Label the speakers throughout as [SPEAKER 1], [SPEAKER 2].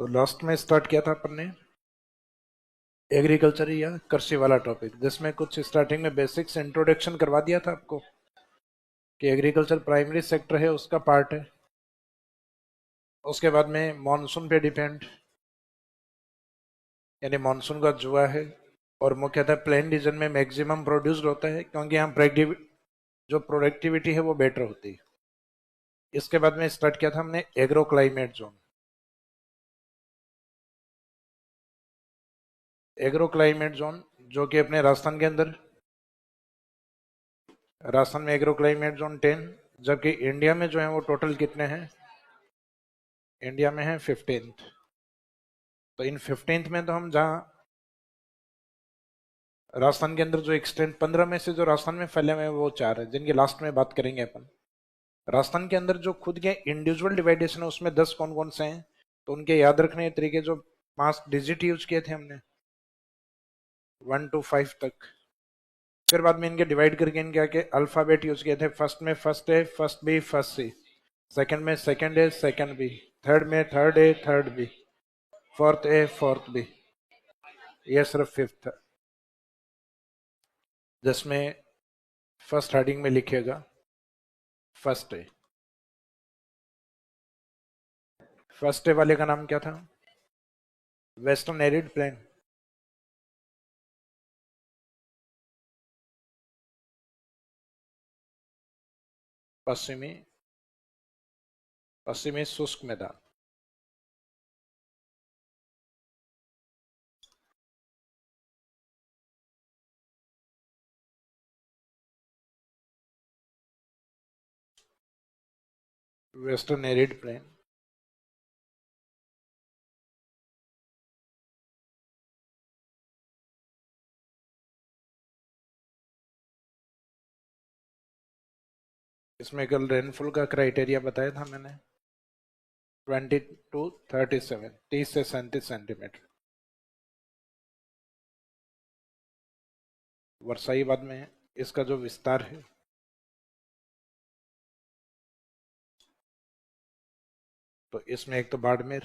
[SPEAKER 1] तो लास्ट में स्टार्ट किया था अपन ने एग्रीकल्चर या कृषि वाला टॉपिक, जिसमें कुछ स्टार्टिंग में बेसिक्स इंट्रोडक्शन करवा दिया था आपको कि एग्रीकल्चर प्राइमरी सेक्टर है, उसका पार्ट है। उसके बाद में मॉनसून पे डिपेंड, यानी मॉनसून का जुआ है, और मुख्यतः प्लेन रीजन में मैक्सिमम प्रोड्यूस्ड होता है क्योंकि यहाँ जो प्रोडक्टिविटी है वो बेटर होती है। इसके बाद में स्टार्ट किया था हमने agro climate zone. Agro climate zone जो कि अपने राजस्थान में एग्रो क्लाइमेट जोन 10, जबकि इंडिया में जो है वो टोटल कितने हैं? इंडिया में है 15th। तो इन 15th में तो हम जहाँ राजस्थान के अंदर जो एक्सटेंट 15 में से जो राजस्थान में फैले हुए हैं वो 4 है, जिनकी लास्ट में बात करेंगे अपन। राजस्थान के अंदर जो खुद के इंडिविजुअल डिवाइडेशन है उसमें 10 कौन कौन से हैं, तो उनके याद रखने के तरीके जो 5 डिजिट यूज किए थे हमने 1 to 5 तक। फिर बाद में इनके डिवाइड करके इनके आके अल्फाबेट यूज किए थे। फर्स्ट में first A first B first C, second में second A second B, third में third A third B, fourth A fourth B, ये सिर्फ फिफ्थ है, जिसमें फर्स्ट हेडिंग में लिखिएगा फर्स्ट ए। फर्स्ट ए वाले का नाम क्या था? Western arid plain. पश्चिमी पश्चिमी शुष्क मैदान। Western arid plain. इसमें कल रेनफॉल का क्राइटेरिया बताया था मैंने, 20 to 37, 30 से 37 सेंटीमीटर। वर्षाई बाद में इसका जो विस्तार है, तो इसमें एक तो बाड़मेर,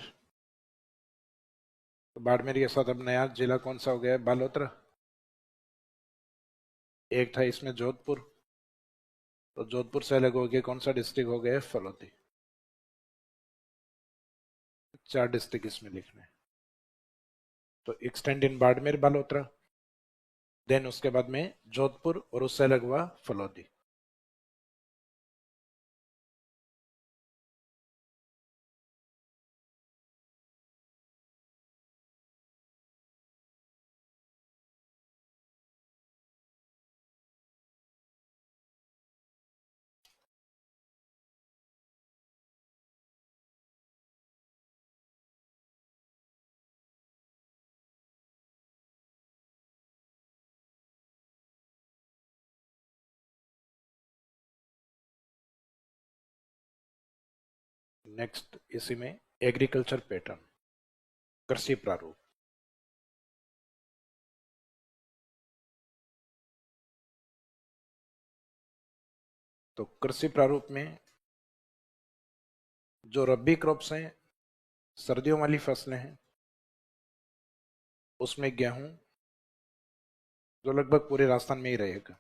[SPEAKER 1] तो बाड़मेर के साथ अब नया जिला कौन सा हो गया है? बालोतरा। एक था इसमें जोधपुर, तो जोधपुर से अलग हो गया कौन सा डिस्ट्रिक्ट हो गया? फलोदी। 4 डिस्ट्रिक्ट इसमें लिखने हैं। तो एक्सटेंड इन बाड़मेर बालोतरा, देन उसके बाद में जोधपुर, और उससे अलग हुआ फलोदी। नेक्स्ट इसी में एग्रीकल्चर पैटर्न, कृषि प्रारूप। तो कृषि प्रारूप में जो रबी क्रॉप्स हैं, सर्दियों वाली फसलें हैं, उसमें गेहूं जो लगभग पूरे राजस्थान में ही रहेगा।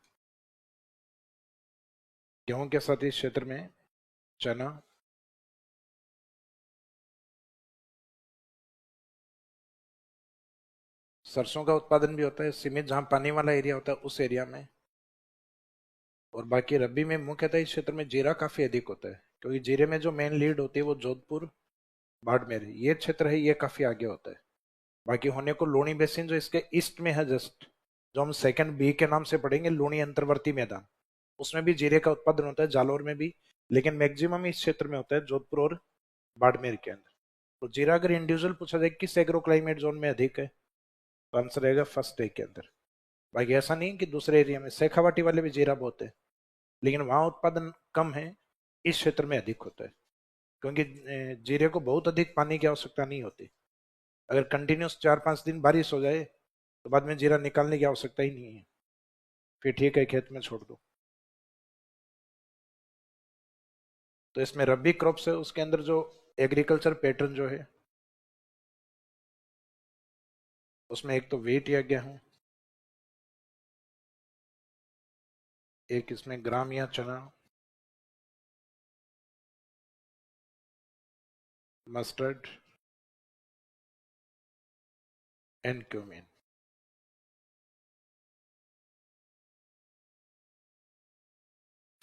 [SPEAKER 1] गेहूं के साथ इस क्षेत्र में चना, सरसों का उत्पादन भी होता है सीमित, जहां पानी वाला एरिया होता है उस एरिया में। और बाकी रबी में मुख्यतः इस क्षेत्र में जीरा काफी अधिक होता है, क्योंकि जीरे में जो मेन लीड होती है वो जोधपुर बाड़मेर ये क्षेत्र है, ये काफी आगे होता है। बाकी होने को लूणी बेसिन जो इसके ईस्ट में है, जस्ट जो हम सेकंड बी के नाम से पढ़ेंगे, लूणी अंतर्वर्ती मैदान, उसमें भी जीरे का उत्पादन होता है, जालोर में भी, लेकिन मैक्सिमम इस क्षेत्र में होता है जोधपुर और बाड़मेर के अंदर। तो जीरा अगर इंडिविजुअल पूछा जाए किस एग्रो क्लाइमेट जोन में अधिक है, तो आंसर रहेगा फर्स्ट ए के अंदर। बाकी ऐसा नहीं कि दूसरे एरिया में, शेखावाटी वाले भी जीरा बोते हैं, लेकिन वहां उत्पादन कम है, इस क्षेत्र में अधिक होता है, क्योंकि जीरे को बहुत अधिक पानी की आवश्यकता नहीं होती। अगर कंटिन्यूस 4-5 दिन बारिश हो जाए तो बाद में जीरा निकालने की आवश्यकता ही नहीं है, फिर ठीक है खेत में छोड़ दो। तो इसमें रबी क्रॉप्स है, उसके अंदर जो एग्रीकल्चर पैटर्न जो है उसमें एक तो वीट या गेहूं, एक इसमें ग्राम या चना, मस्टर्ड एंड क्यूमिन।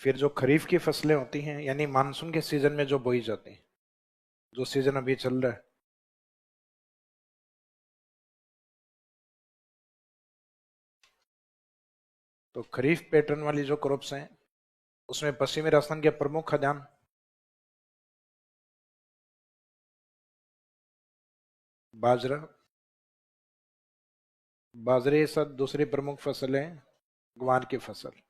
[SPEAKER 1] फिर जो खरीफ की फसलें होती हैं यानी मानसून के सीजन में जो बोई जाती हैं, जो सीजन अभी चल रहा है, तो खरीफ पैटर्न वाली जो क्रॉप्स हैं उसमें पश्चिमी राजस्थान के प्रमुख खाद्यान्न बाजरा, बाजरे के साथ दूसरी प्रमुख फसल है ग्वार की फसल।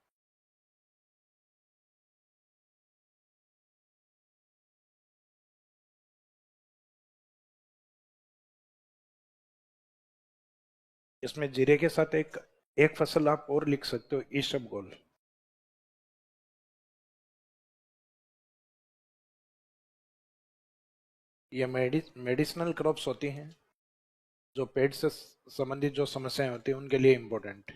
[SPEAKER 1] इसमें जीरे के साथ एक एक फसल आप और लिख सकते हो, ईसबगोल। ये मेडिसिनल क्रॉप्स होती हैं जो पेट से संबंधित जो समस्याएं होती हैं उनके लिए इम्पोर्टेंट।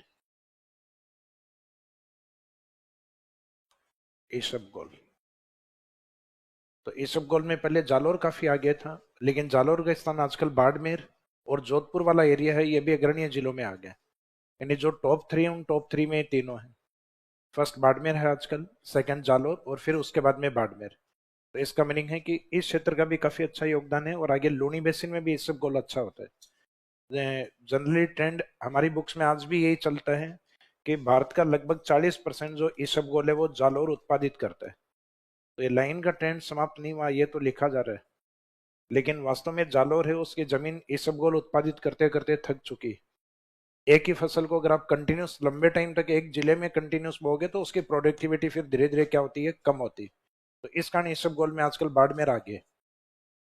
[SPEAKER 1] ईसबगोल। तो ईसबगोल में पहले जालोर काफी आगे था, लेकिन जालोर का स्थान आजकल बाड़मेर और जोधपुर वाला एरिया है, ये भी अग्रणीय जिलों में आ गया। यानी जो टॉप थ्री है उन टॉप थ्री में ये तीनों हैं। फर्स्ट बाड़मेर है आजकल, सेकंड जालोर और फिर उसके बाद में बाड़मेर। तो इसका मीनिंग है कि इस क्षेत्र का भी काफी अच्छा योगदान है और आगे लूनी बेसिन में भी ईसबगोल अच्छा होता है। जनरली ट्रेंड हमारी बुक्स में आज भी यही चलता है कि भारत का लगभग 40% जो ईसबगोल है वो जालोर उत्पादित करता है। तो ये लाइन का ट्रेंड समाप्त नहीं हुआ, ये तो लिखा जा रहा है, लेकिन वास्तव में जालोर है उसकी जमीन ईसबगोल उत्पादित करते करते थक चुकी। एक ही फसल को अगर आप कंटिन्यूस लंबे टाइम तक एक जिले में कंटिन्यूस बोगे तो उसकी प्रोडक्टिविटी फिर धीरे धीरे क्या होती है, कम होती है। तो इस कारण ईसबगोल में आजकल बाड़मेर आ गए।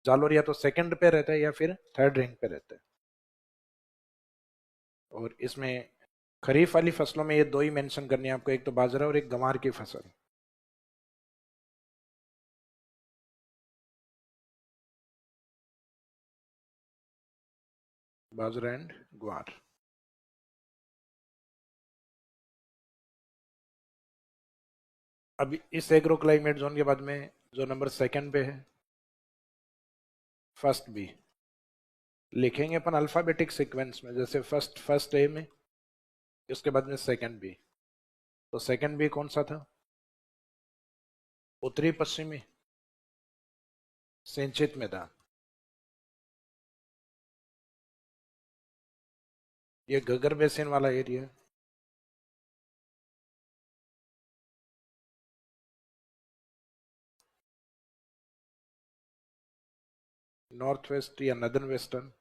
[SPEAKER 1] जालोर या तो सेकंड पे रहता है या फिर थर्ड रैंक पे रहता है। और इसमें खरीफ वाली फसलों में ये दो ही मेंशन करनी है आपको, एक तो बाजरा और एक गंवार की फसल। बाजरा एंड ग्वार। अभी इस एग्रो क्लाइमेट जोन के बाद में जो नंबर सेकंड पे है, फर्स्ट बी। लिखेंगे अपन अल्फाबेटिक सीक्वेंस में, जैसे फर्स्ट फर्स्ट ए में, उसके बाद में सेकंड बी। तो सेकंड बी कौन सा था? उत्तरी पश्चिमी सिंचित मैदान। ये घग्गर बेसिन वाला एरिया है। नॉर्थ वेस्ट या नदर्न वेस्टर्न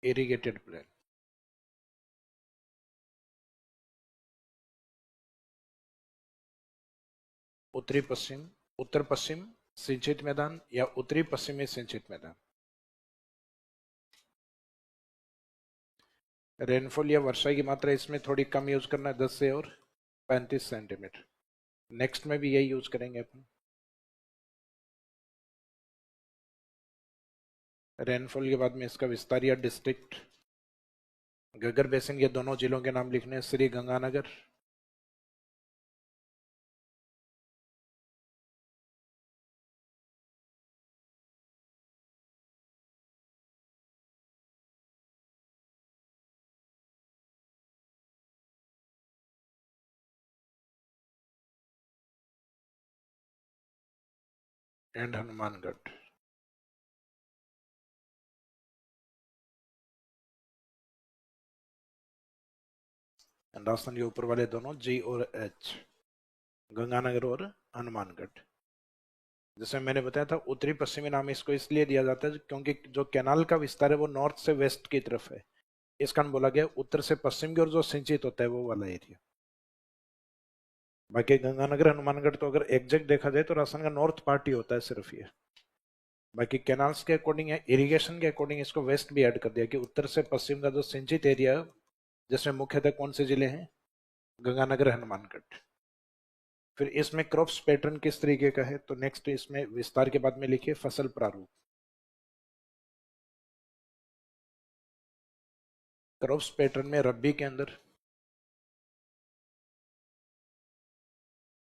[SPEAKER 1] इरिगेटेड प्लेन। उत्तरी पश्चिम, उत्तर पश्चिम सिंचित मैदान या उत्तरी पश्चिमी सिंचित मैदान। रेनफॉल या वर्षा की मात्रा इसमें थोड़ी कम यूज करना है, 10 से और 35 सेंटीमीटर। नेक्स्ट में भी यही यूज करेंगे अपन। रेनफॉल के बाद में इसका विस्तार या डिस्ट्रिक्ट। घग्गर बेसिन के दोनों जिलों के नाम लिखने हैं, श्री गंगानगर एंड हनुमानगढ़। राजस्थान के ऊपर वाले दोनों जी और एच, गंगानगर और हनुमानगढ़। जैसे मैंने बताया था, उत्तरी पश्चिमी नाम इसको इसलिए दिया जाता है क्योंकि जो कैनाल का विस्तार है वो नॉर्थ से वेस्ट की तरफ है। इस कारण बोला गया उत्तर से पश्चिम की ओर जो सिंचित होता है वो वाला एरिया। बाकी गंगानगर हनुमानगढ़ तो अगर एग्जैक्ट देखा जाए तो राजस्थान का नॉर्थ पार्ट ही होता है सिर्फ ये। बाकी कैनाल्स के अकॉर्डिंग या इरिगेशन के अकॉर्डिंग इसको वेस्ट भी ऐड कर दिया कि उत्तर से पश्चिम का जो सिंचित एरिया, जिसमें मुख्यतः कौन से जिले हैं, गंगानगर हनुमानगढ़। फिर इसमें क्रॉप्स पैटर्न किस तरीके का है, तो नेक्स्ट इसमें विस्तार के बाद में लिखिए फसल प्रारूप। क्रॉप्स पैटर्न में रब्बी के अंदर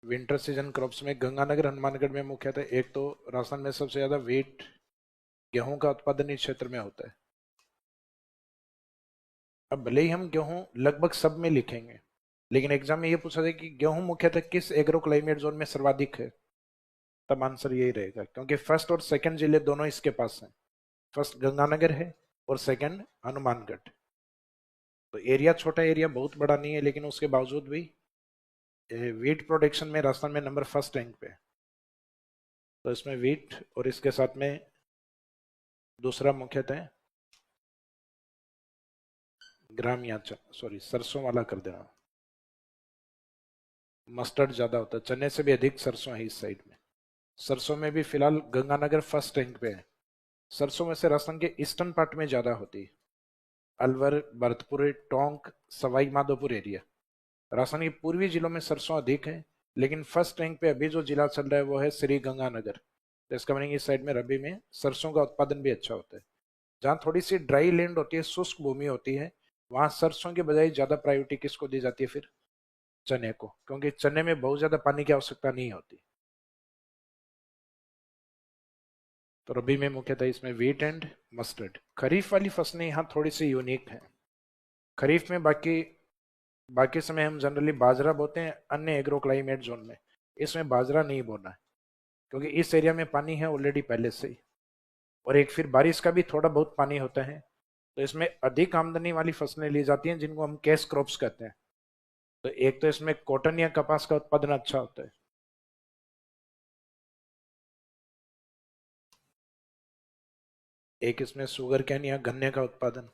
[SPEAKER 1] विंटर सीजन क्रॉप्स में गंगानगर हनुमानगढ़ में मुख्यतः एक तो राजस्थान में सबसे ज्यादा वीट गेहूं का उत्पादन इस क्षेत्र में होता है। अब भले ही हम गेहूं लगभग सब में लिखेंगे, लेकिन एग्जाम में ये पूछा जाए कि गेहूं मुख्यतः किस एग्रो क्लाइमेट जोन में सर्वाधिक है, तब आंसर यही रहेगा, क्योंकि फर्स्ट और सेकंड जिले दोनों इसके पास हैं। फर्स्ट गंगानगर है और सेकंड हनुमानगढ़। तो एरिया छोटा, एरिया बहुत बड़ा नहीं है, लेकिन उसके बावजूद भी वीट प्रोडक्शन में राजस्थान में नंबर फर्स्ट रैंक पे है। तो इसमें वीट और इसके साथ में दूसरा मुख्यतः ग्राम या सॉरी सरसों वाला कर देना। मस्टर्ड ज्यादा होता है, चने से भी अधिक सरसों है इस साइड में। सरसों में भी फिलहाल गंगानगर फर्स्ट रैंक पे है। सरसों में से राजस्थान के ईस्टर्न पार्ट में ज्यादा होती है, अलवर, भरतपुर, टोंक, सवाई माधोपुर एरिया। राजस्थान के पूर्वी जिलों में सरसों अधिक है, लेकिन फर्स्ट रैंक पे अभी जो जिला चल रहा है वो है श्री गंगानगर। तो इसका मीनिंग इस साइड में रबी में सरसों का उत्पादन भी अच्छा होता है। जहाँ थोड़ी सी ड्राई लैंड होती है, शुष्क भूमि होती है, वहां सरसों के बजाय ज्यादा प्रायोरिटी किसको दी जाती है, फिर चने को, क्योंकि चने में बहुत ज्यादा पानी की आवश्यकता नहीं होती। तो रबी में मुख्यतः इसमें वीट एंड मस्टर्ड। खरीफ वाली फसलें यहाँ थोड़ी सी यूनिक है। खरीफ में बाकी बाकी समय हम जनरली बाजरा बोते हैं अन्य एग्रो क्लाइमेट जोन में। इसमें बाजरा नहीं बोना है, क्योंकि इस एरिया में पानी है ऑलरेडी पहले से ही, और एक फिर बारिश का भी थोड़ा बहुत पानी होता है। तो इसमें अधिक आमदनी वाली फसलें ली जाती हैं जिनको हम कैश क्रॉप्स कहते हैं। तो एक तो इसमें कॉटन या कपास का उत्पादन अच्छा होता है। एक इसमें शुगर कैन या गन्ने का उत्पादन।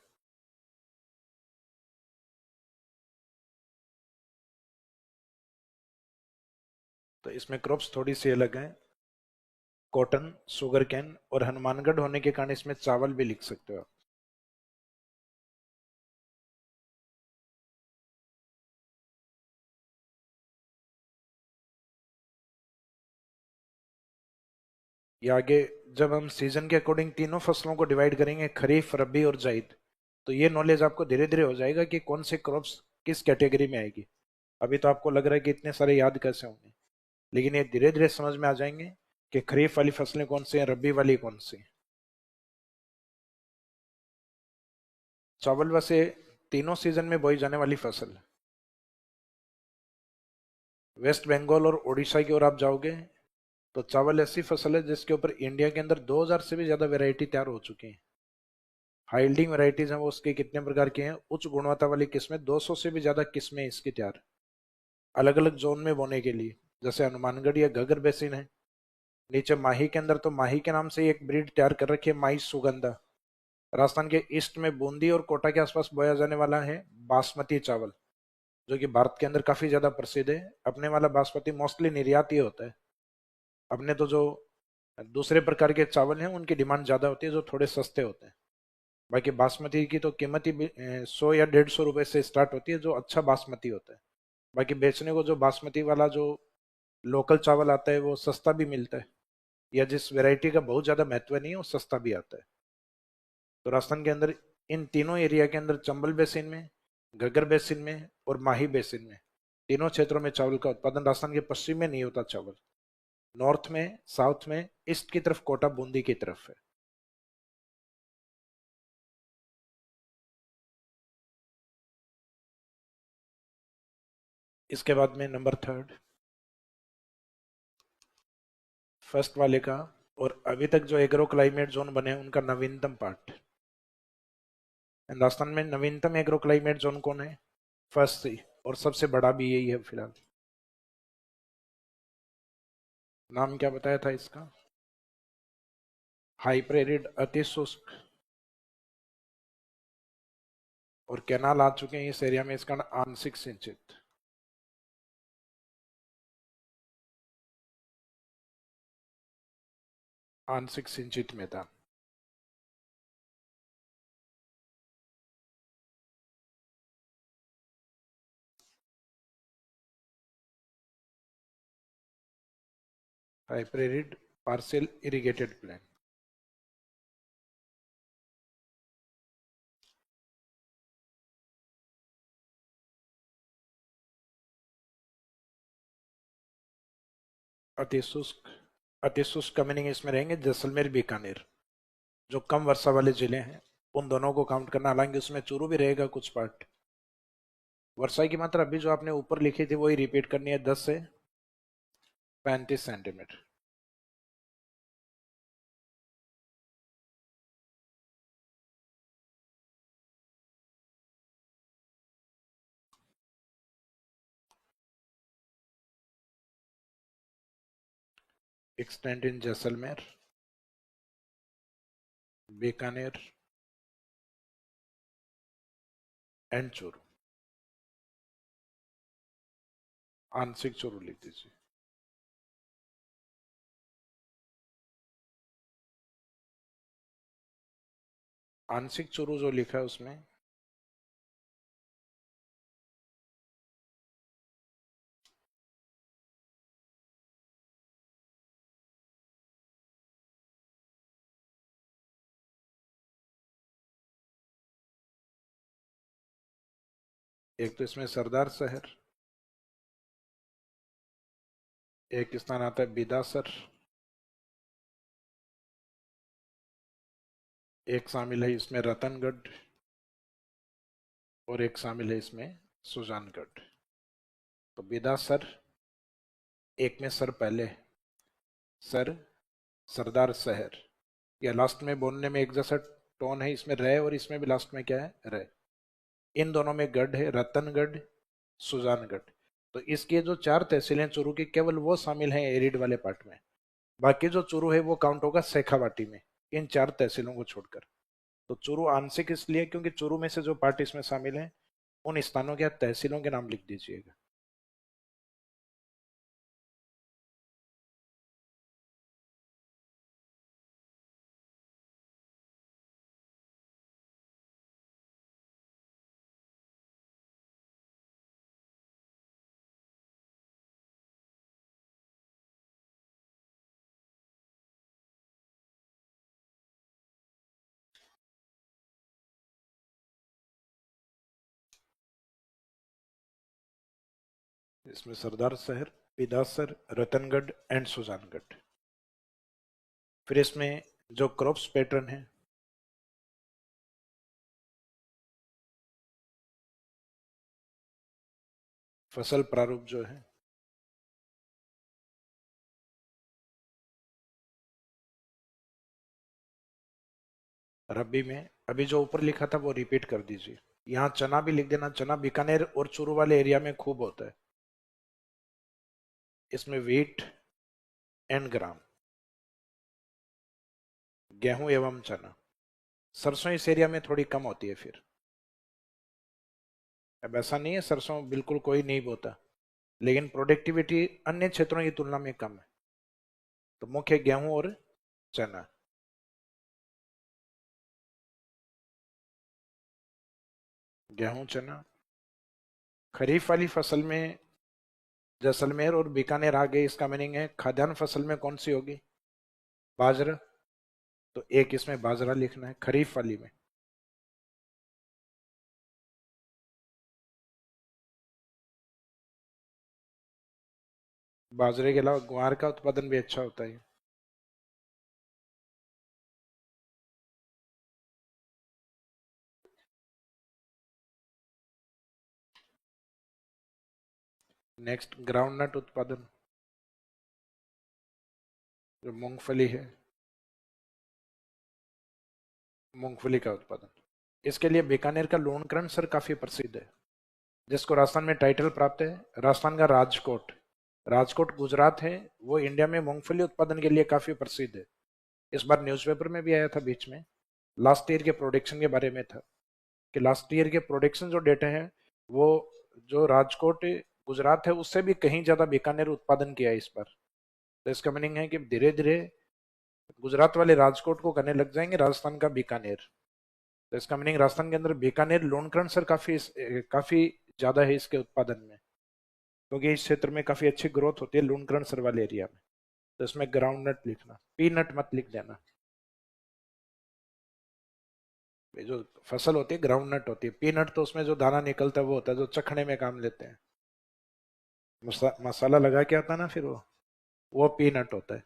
[SPEAKER 1] तो इसमें क्रॉप्स थोड़ी सी अलग हैं, कॉटन, शुगर कैन, और हनुमानगढ़ होने के कारण इसमें चावल भी लिख सकते हो आप। ये आगे जब हम सीजन के अकॉर्डिंग तीनों फसलों को डिवाइड करेंगे, खरीफ, रबी और जायद, तो ये नॉलेज आपको धीरे धीरे हो जाएगा कि कौन से क्रॉप्स किस कैटेगरी में आएगी। अभी तो आपको लग रहा है कि इतने सारे याद कैसे होंगे, लेकिन ये धीरे धीरे समझ में आ जाएंगे कि खरीफ वाली फसलें कौन सी हैं, रबी वाली कौन सी हैं। चावल वैसे तीनों सीजन में बोई जाने वाली फसल है। वेस्ट बंगाल और उड़ीसा की ओर आप जाओगे तो चावल ऐसी फसल है जिसके ऊपर इंडिया के अंदर 2000 से भी ज्यादा वैरायटी तैयार हो चुकी हैं। हाइल्डिंग वैरायटीज हैं वो उसके कितने प्रकार के हैं, उच्च गुणवत्ता वाली किस्में 200 से भी ज्यादा किस्में इसकी तैयार, अलग अलग जोन में बोने के लिए। जैसे हनुमानगढ़ या घग्गर बेसिन है, नीचे माही के अंदर तो माही के नाम से एक ब्रीड तैयार कर रखी है, माई सुगंधा। राजस्थान के ईस्ट में बूंदी और कोटा के आसपास बोया जाने वाला है बासमती चावल, जो कि भारत के अंदर काफी ज्यादा प्रसिद्ध है। अपने वाला बासमती मोस्टली निर्यात ही होता है। अपने तो जो दूसरे प्रकार के चावल हैं उनकी डिमांड ज्यादा होती है जो थोड़े सस्ते होते हैं। बाकी बासमती की तो कीमत ही 100 या 150 रुपए से स्टार्ट होती है, जो अच्छा बासमती होता है। बाकी बेचने को जो बासमती वाला जो लोकल चावल आता है वो सस्ता भी मिलता है, या जिस वैरायटी का बहुत ज्यादा महत्व नहीं है वो सस्ता भी आता है। तो राजस्थान के अंदर इन तीनों एरिया के अंदर चंबल बेसिन में, घग्गर बेसिन में और माही बेसिन में, तीनों क्षेत्रों में चावल का उत्पादन। राजस्थान के पश्चिम में नहीं होता चावल, नॉर्थ में, साउथ में, ईस्ट की तरफ कोटा बूंदी की तरफ है। इसके बाद में नंबर थर्ड, फर्स्ट वाले का, और अभी तक जो एग्रो क्लाइमेट जोन बने उनका नवीनतम पार्ट। राजस्थान में नवीनतम एग्रो क्लाइमेट जोन कौन है, फर्स्ट सी, और सबसे बड़ा भी यही है फिलहाल। नाम क्या बताया था इसका, हाइपरेरिड, अति शुष्क, और कैनाल आ चुके हैं इस एरिया में, इसका आंशिक सिंचित। आंशिक सिंचित मैदान। हाइपरेरिड पार्शियल इरिगेटेड प्लेन। अति शुष्क, अति शुष्क का मीनिंग इसमें रहेंगे जैसलमेर बीकानेर, जो कम वर्षा वाले जिले हैं उन दोनों को काउंट करना, हालांकि उसमें चूरू भी रहेगा कुछ पार्ट। वर्षा की मात्रा अभी जो आपने ऊपर लिखी थी वही रिपीट करनी है, 10 से 35 centimetre. Extent in Jaisalmer, Bikaner and Churu. आंशिक चूरू लिख दीजिए। आंशिक चूरू जो लिखा है उसमें एक तो इसमें सरदार शहर, एक स्थान आता है बिदासर, एक शामिल है इसमें रतनगढ़, और एक शामिल है इसमें सुजानगढ़। तो बिदासर, एक में सर पहले, सर, सरदार शहर, या लास्ट में बोलने में एक जैसा टोन है, इसमें रे और इसमें भी लास्ट में क्या है, रे। इन दोनों में गढ़ है, रतनगढ़, सुजानगढ़। तो इसके जो 4 तहसीलें चूरू की, केवल वो शामिल हैं एरिड वाले पार्ट में। बाकी जो चूरू है वो काउंट होगा शेखावाटी में, इन 4 तहसीलों को छोड़कर। तो चूरू आंशिक इसलिए क्योंकि चूरू में से जो पार्ट इसमें शामिल है उन स्थानों के तहसीलों के नाम लिख दीजिएगा। इसमें सरदार शहर, बिदासर, रतनगढ़ एंड सुजानगढ़। फिर इसमें जो क्रॉप्स पैटर्न है, फसल प्रारूप जो है, रबी में अभी जो ऊपर लिखा था वो रिपीट कर दीजिए। यहाँ चना भी लिख देना, चना बीकानेर और चूरू वाले एरिया में खूब होता है। इसमें व्हीट एंड ग्राम, गेहूं एवं चना। सरसों इस एरिया में थोड़ी कम होती है। फिर अब ऐसा नहीं है सरसों बिल्कुल कोई नहीं बोता, लेकिन प्रोडक्टिविटी अन्य क्षेत्रों की तुलना में कम है। तो मुख्य गेहूं और चना। गेहूं चना। खरीफ वाली फसल में जैसलमेर और बीकानेर आ गए, इसका मीनिंग है खाद्यान्न फसल में कौन सी होगी, बाजरा। तो एक इसमें बाजरा लिखना है खरीफ वाली में। बाजरे के अलावा ग्वार का उत्पादन भी अच्छा होता है। नेक्स्ट ग्राउंडनट उत्पादन, जो मूंगफली है, मूंगफली का उत्पादन। इसके लिए बीकानेर का लूणकरण सर काफी प्रसिद्ध है, जिसको राजस्थान में टाइटल प्राप्त है राजस्थान का राजकोट। राजकोट गुजरात है, वो इंडिया में मूंगफली उत्पादन के लिए काफी प्रसिद्ध है। इस बार न्यूज़पेपर में भी आया था बीच में, लास्ट ईयर के प्रोडक्शन के बारे में था कि लास्ट ईयर के प्रोडक्शन जो डेटा है वो जो राजकोट गुजरात है उससे भी कहीं ज्यादा बीकानेर उत्पादन किया है इस बार। तो इसका मीनिंग है कि धीरे धीरे गुजरात वाले राजकोट को करने लग जाएंगे राजस्थान का बीकानेर। तो इसका मीनिंग राजस्थान के अंदर बीकानेर लोनकरण सर काफी ज्यादा है इसके उत्पादन में, क्योंकि इस क्षेत्र में काफी अच्छी ग्रोथ होती है लूणकरण सर वाले एरिया में। तो इसमें ग्राउंड नट लिखना, पीनट मत लिख देना। ये जो फसल होती है ग्राउंड नट होती है, पीनट तो उसमें जो दाना निकलता है वो होता है जो चखने में काम लेते हैं। मसाला लगा के आता ना फिर वो। वो पीनट होता है।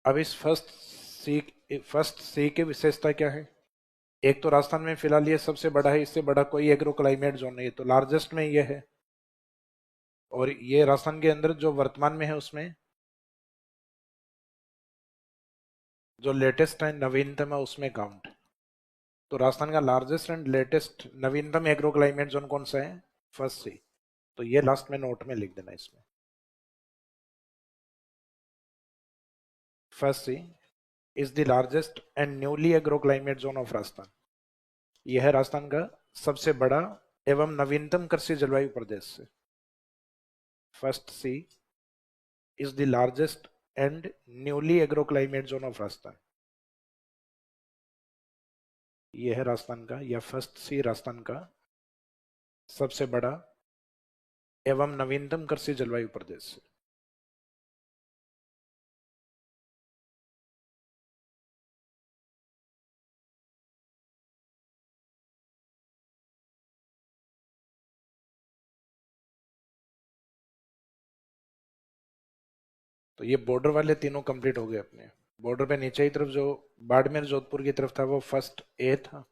[SPEAKER 1] अब इस फर्स्ट सी की विशेषता क्या है? एक तो राजस्थान में फिलहाल ये सबसे बड़ा है, इससे बड़ा कोई एग्रो क्लाइमेट जोन नहीं है, तो लार्जेस्ट में ये है। और ये राजस्थान के अंदर जो वर्तमान में है उसमें जो लेटेस्ट है, नवीनतम है, उसमें काउंट। तो राजस्थान का लार्जेस्ट एंड लेटेस्ट नवीनतम एग्रो क्लाइमेट जोन कौन सा है? First C. तो ये लास्ट में नोट में लिख देना इसमें। First C is the largest and newly agro climate zone of Rajasthan. यह है राजस्थान का सबसे बड़ा एवं नवीनतम कृषि जलवायु प्रदेश से। First C is the largest and newly agro climate zone of Rajasthan. यह है राजस्थान का, या फर्स्ट सी राजस्थान का सबसे बड़ा एवं नवीनतम कृषि जलवायु प्रदेश से। तो ये बॉर्डर वाले तीनों कंप्लीट हो गए अपने। बॉर्डर पे नीचे की तरफ जो बाड़मेर जोधपुर की तरफ था वो फर्स्ट ए था,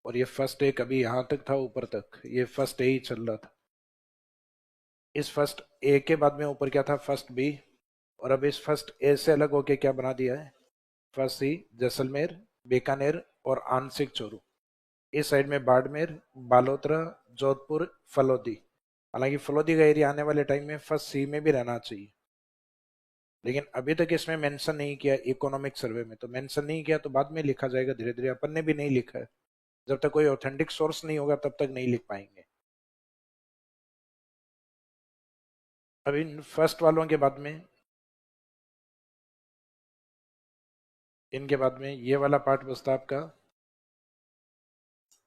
[SPEAKER 1] और ये फर्स्ट ए कभी यहां तक था ऊपर तक, ये फर्स्ट ए ही चल रहा था। इस फर्स्ट ए के बाद में ऊपर क्या था? First B. और अब इस फर्स्ट ए से अलग होके क्या बना दिया है? फर्स्ट सी जैसलमेर, बीकानेर और आंशिक चोरू। इस साइड में बाड़मेर, बालोतरा, जोधपुर, फलोदी। हालांकि फलोदी का एरिया आने वाले टाइम में फर्स्ट सी में भी रहना चाहिए, लेकिन अभी तक इसमें मेंशन नहीं किया इकोनॉमिक सर्वे में। तो मेंशन नहीं किया तो बाद में लिखा जाएगा धीरे धीरे, अपन ने भी नहीं लिखा है। जब तक कोई ऑथेंटिक सोर्स नहीं होगा तब तक नहीं लिख पाएंगे। अभी फर्स्ट वालों के बाद में, इनके बाद में ये वाला पार्ट बचता आपका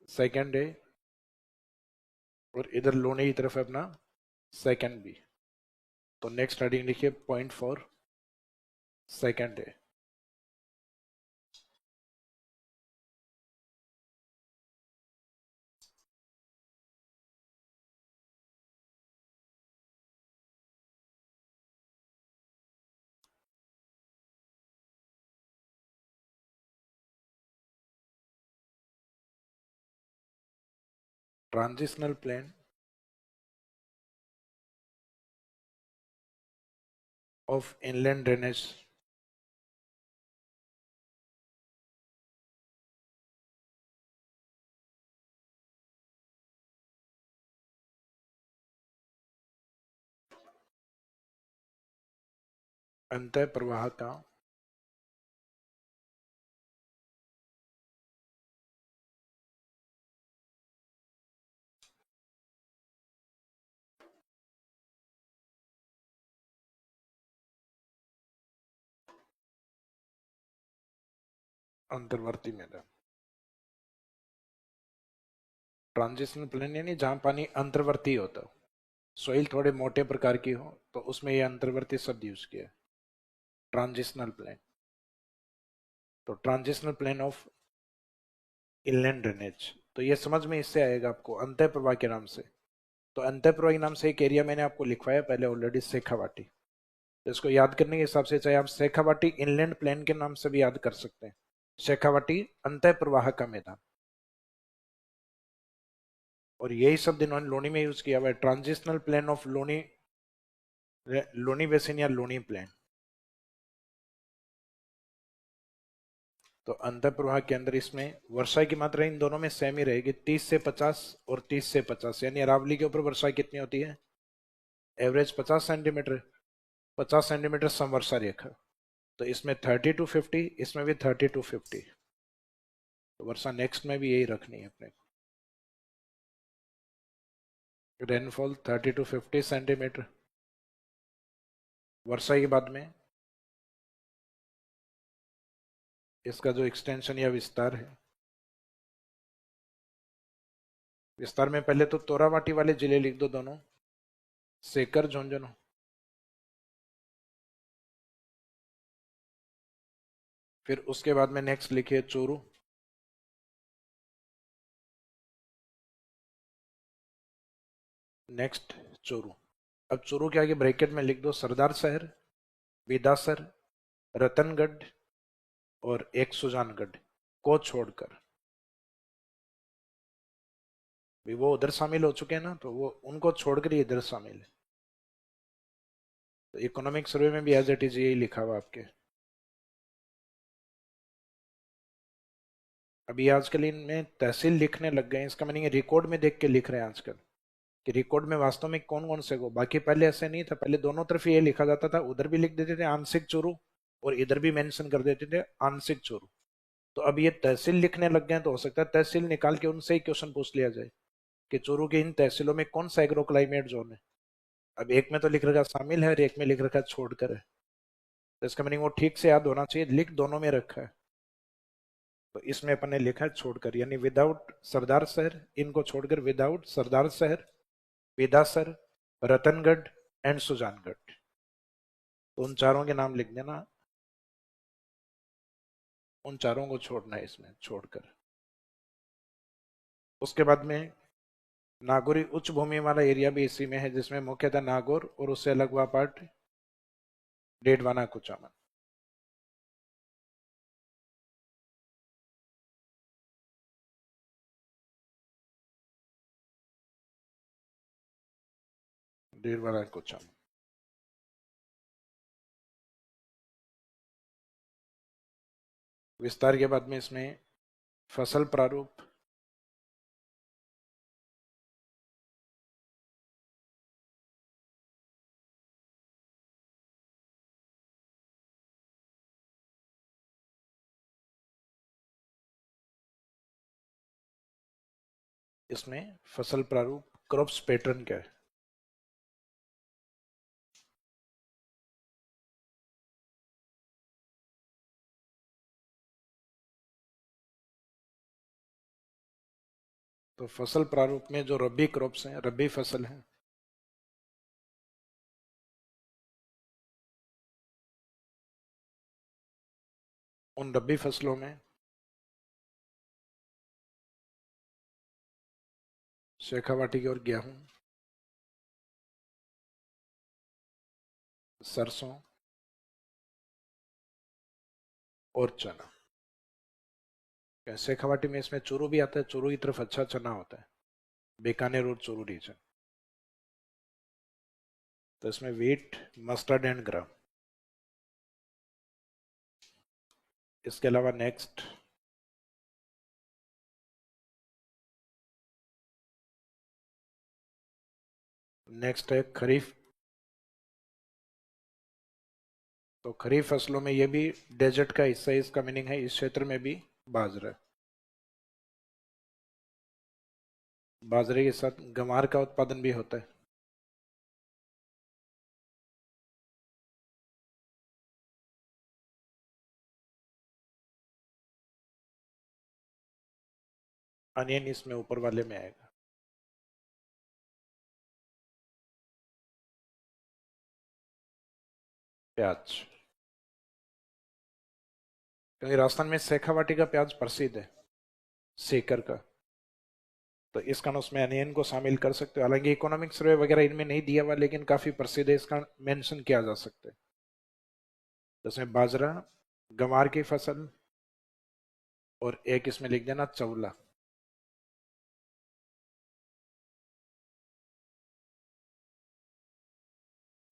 [SPEAKER 1] सेकंड है, और इधर लोने की तरफ है अपना सेकंड बी। तो नेक्स्ट हेडिंग लिखिए पॉइंट फॉर सेकंड है। Transitional plan of inland drainage अंतः प्रवाह का अंतर्वर्ती मैदान। ट्रांजिशनल प्लेन यानी जहां पानी अंतर्वर्ती होता हो, सोइल थोड़े मोटे प्रकार की हो, तो उसमें ये अंतर्वर्ती शब्द यूज किया है, ट्रांजिशनल प्लेन। तो transitional plain of inland drainage, तो ये समझ में इससे आएगा आपको अंतः प्रवाह के नाम से। तो अंतः प्रवाह के नाम से एक एरिया मैंने आपको लिखवाया पहले ऑलरेडी, शेखावाटी। तो इसको याद करने के हिसाब से चाहे आप शेखावाटी इनलैंड प्लेन के नाम से भी याद कर सकते हैं, शेखावाटी अंतः प्रवाह का मैदान। और यही शब्द इन्होंने लोनी में यूज किया हुआ है, transitional plain of Luni, Luni basin या लोनी प्लेन। तो अंतः प्रवाह के अंदर इसमें वर्षा की मात्रा इन दोनों में सेम ही रहेगी, 30 से 50 और 30 से 50। यानी अरावली के ऊपर वर्षा कितनी होती है? Average 50 centimetre. 50 सेंटीमीटर समवर्षा रेखा। तो इसमें 30 to 50, इसमें भी 30 to 50। तो वर्षा नेक्स्ट में भी यही रखनी है अपने को। Rainfall 30 to 50 centimetre. वर्षा के बाद में इसका जो एक्सटेंशन या विस्तार है, विस्तार में पहले तो तोरावाटी वाले जिले लिख दो दोनों, सेकर झुंझुनू। फिर उसके बाद में नेक्स्ट लिखिए चोरू। नेक्स्ट चूरू। अब चूरू के आगे ब्रैकेट में लिख दो सरदार शहर, बिदासर, रतनगढ़ और एक सुजानगढ़ को छोड़कर। भी वो उधर शामिल हो चुके हैं ना, तो वो उनको छोड़कर ही इधर शामिल है। तो इकोनॉमिक सर्वे में भी एज इट इज यही लिखा हुआ आपके। अभी आजकल इनमें तहसील लिखने लग गए, इसका मीनिंग रिकॉर्ड में देख के लिख रहे हैं आजकल कि रिकॉर्ड में वास्तव में कौन कौन से को। बाकी पहले ऐसे नहीं था, पहले दोनों तरफ ये लिखा जाता था, उधर भी लिख देते थे आंशिक चूरू और इधर भी मेंशन कर देते थे आंशिक चूरू। तो अब ये तहसील लिखने लग गए, तो हो सकता है तहसील निकाल के उनसे ही क्वेश्चन पूछ लिया जाए कि चूरू के इन तहसीलों में कौन सा एग्रो क्लाइमेट जोन है। अब एक में तो लिख रखा शामिल है और एक में लिख रखा छोड़कर है, तो इसका मीनिंग वो ठीक से याद होना चाहिए, लिख दोनों में रखा है। तो इसमें अपन ने लिखा है छोड़कर, यानी विदाउट सरदार शहर, इनको छोड़कर विदाउट सरदार शहर, बेदासर, रतनगढ़ एंड सुजानगढ़। तो उन चारों के नाम लिख देना, उन चारों को छोड़ना है इसमें छोड़कर। उसके बाद में नागौरी उच्च भूमि वाला एरिया भी इसी में है, जिसमें मुख्यतः नागौर और उससे अलग हुआ पार्ट डेडवाना कुचामन। डेडवाना कुचामन। विस्तार के बाद में इसमें फसल प्रारूप, इसमें फसल प्रारूप क्रॉप्स पैटर्न क्या है। तो फसल प्रारूप में जो रबी क्रॉप्स हैं, रबी फसल है, उन रबी फसलों में शेखावाटी और गेहूं, सरसों और चना। शेखावाटी में इसमें चूरू भी आता है, चूरू की तरफ अच्छा चना होता है, बीकानेर और चूरू रीजन। तो इसमें वीट, मस्टर्ड एंड ग्राम। इसके अलावा नेक्स्ट है खरीफ। तो खरीफ फसलों में ये भी डेजर्ट का हिस्सा है, इसका मीनिंग है इस क्षेत्र में भी बाजरा। बाजरे के साथ गंवार का उत्पादन भी होता है। अनियन इसमें ऊपर वाले में आएगा। प्याज, क्योंकि राजस्थान में शेखावाटी का प्याज प्रसिद्ध है, सीकर का, तो इस कारण उसमें अनियन को शामिल कर सकते हो। हालांकि इकोनॉमिक सर्वे वगैरह इनमें नहीं दिया हुआ, लेकिन काफी प्रसिद्ध है, इसका मेंशन किया जा सकता है। तो इसमें बाजरा, गंवार की फसल और एक इसमें लिख देना चवला।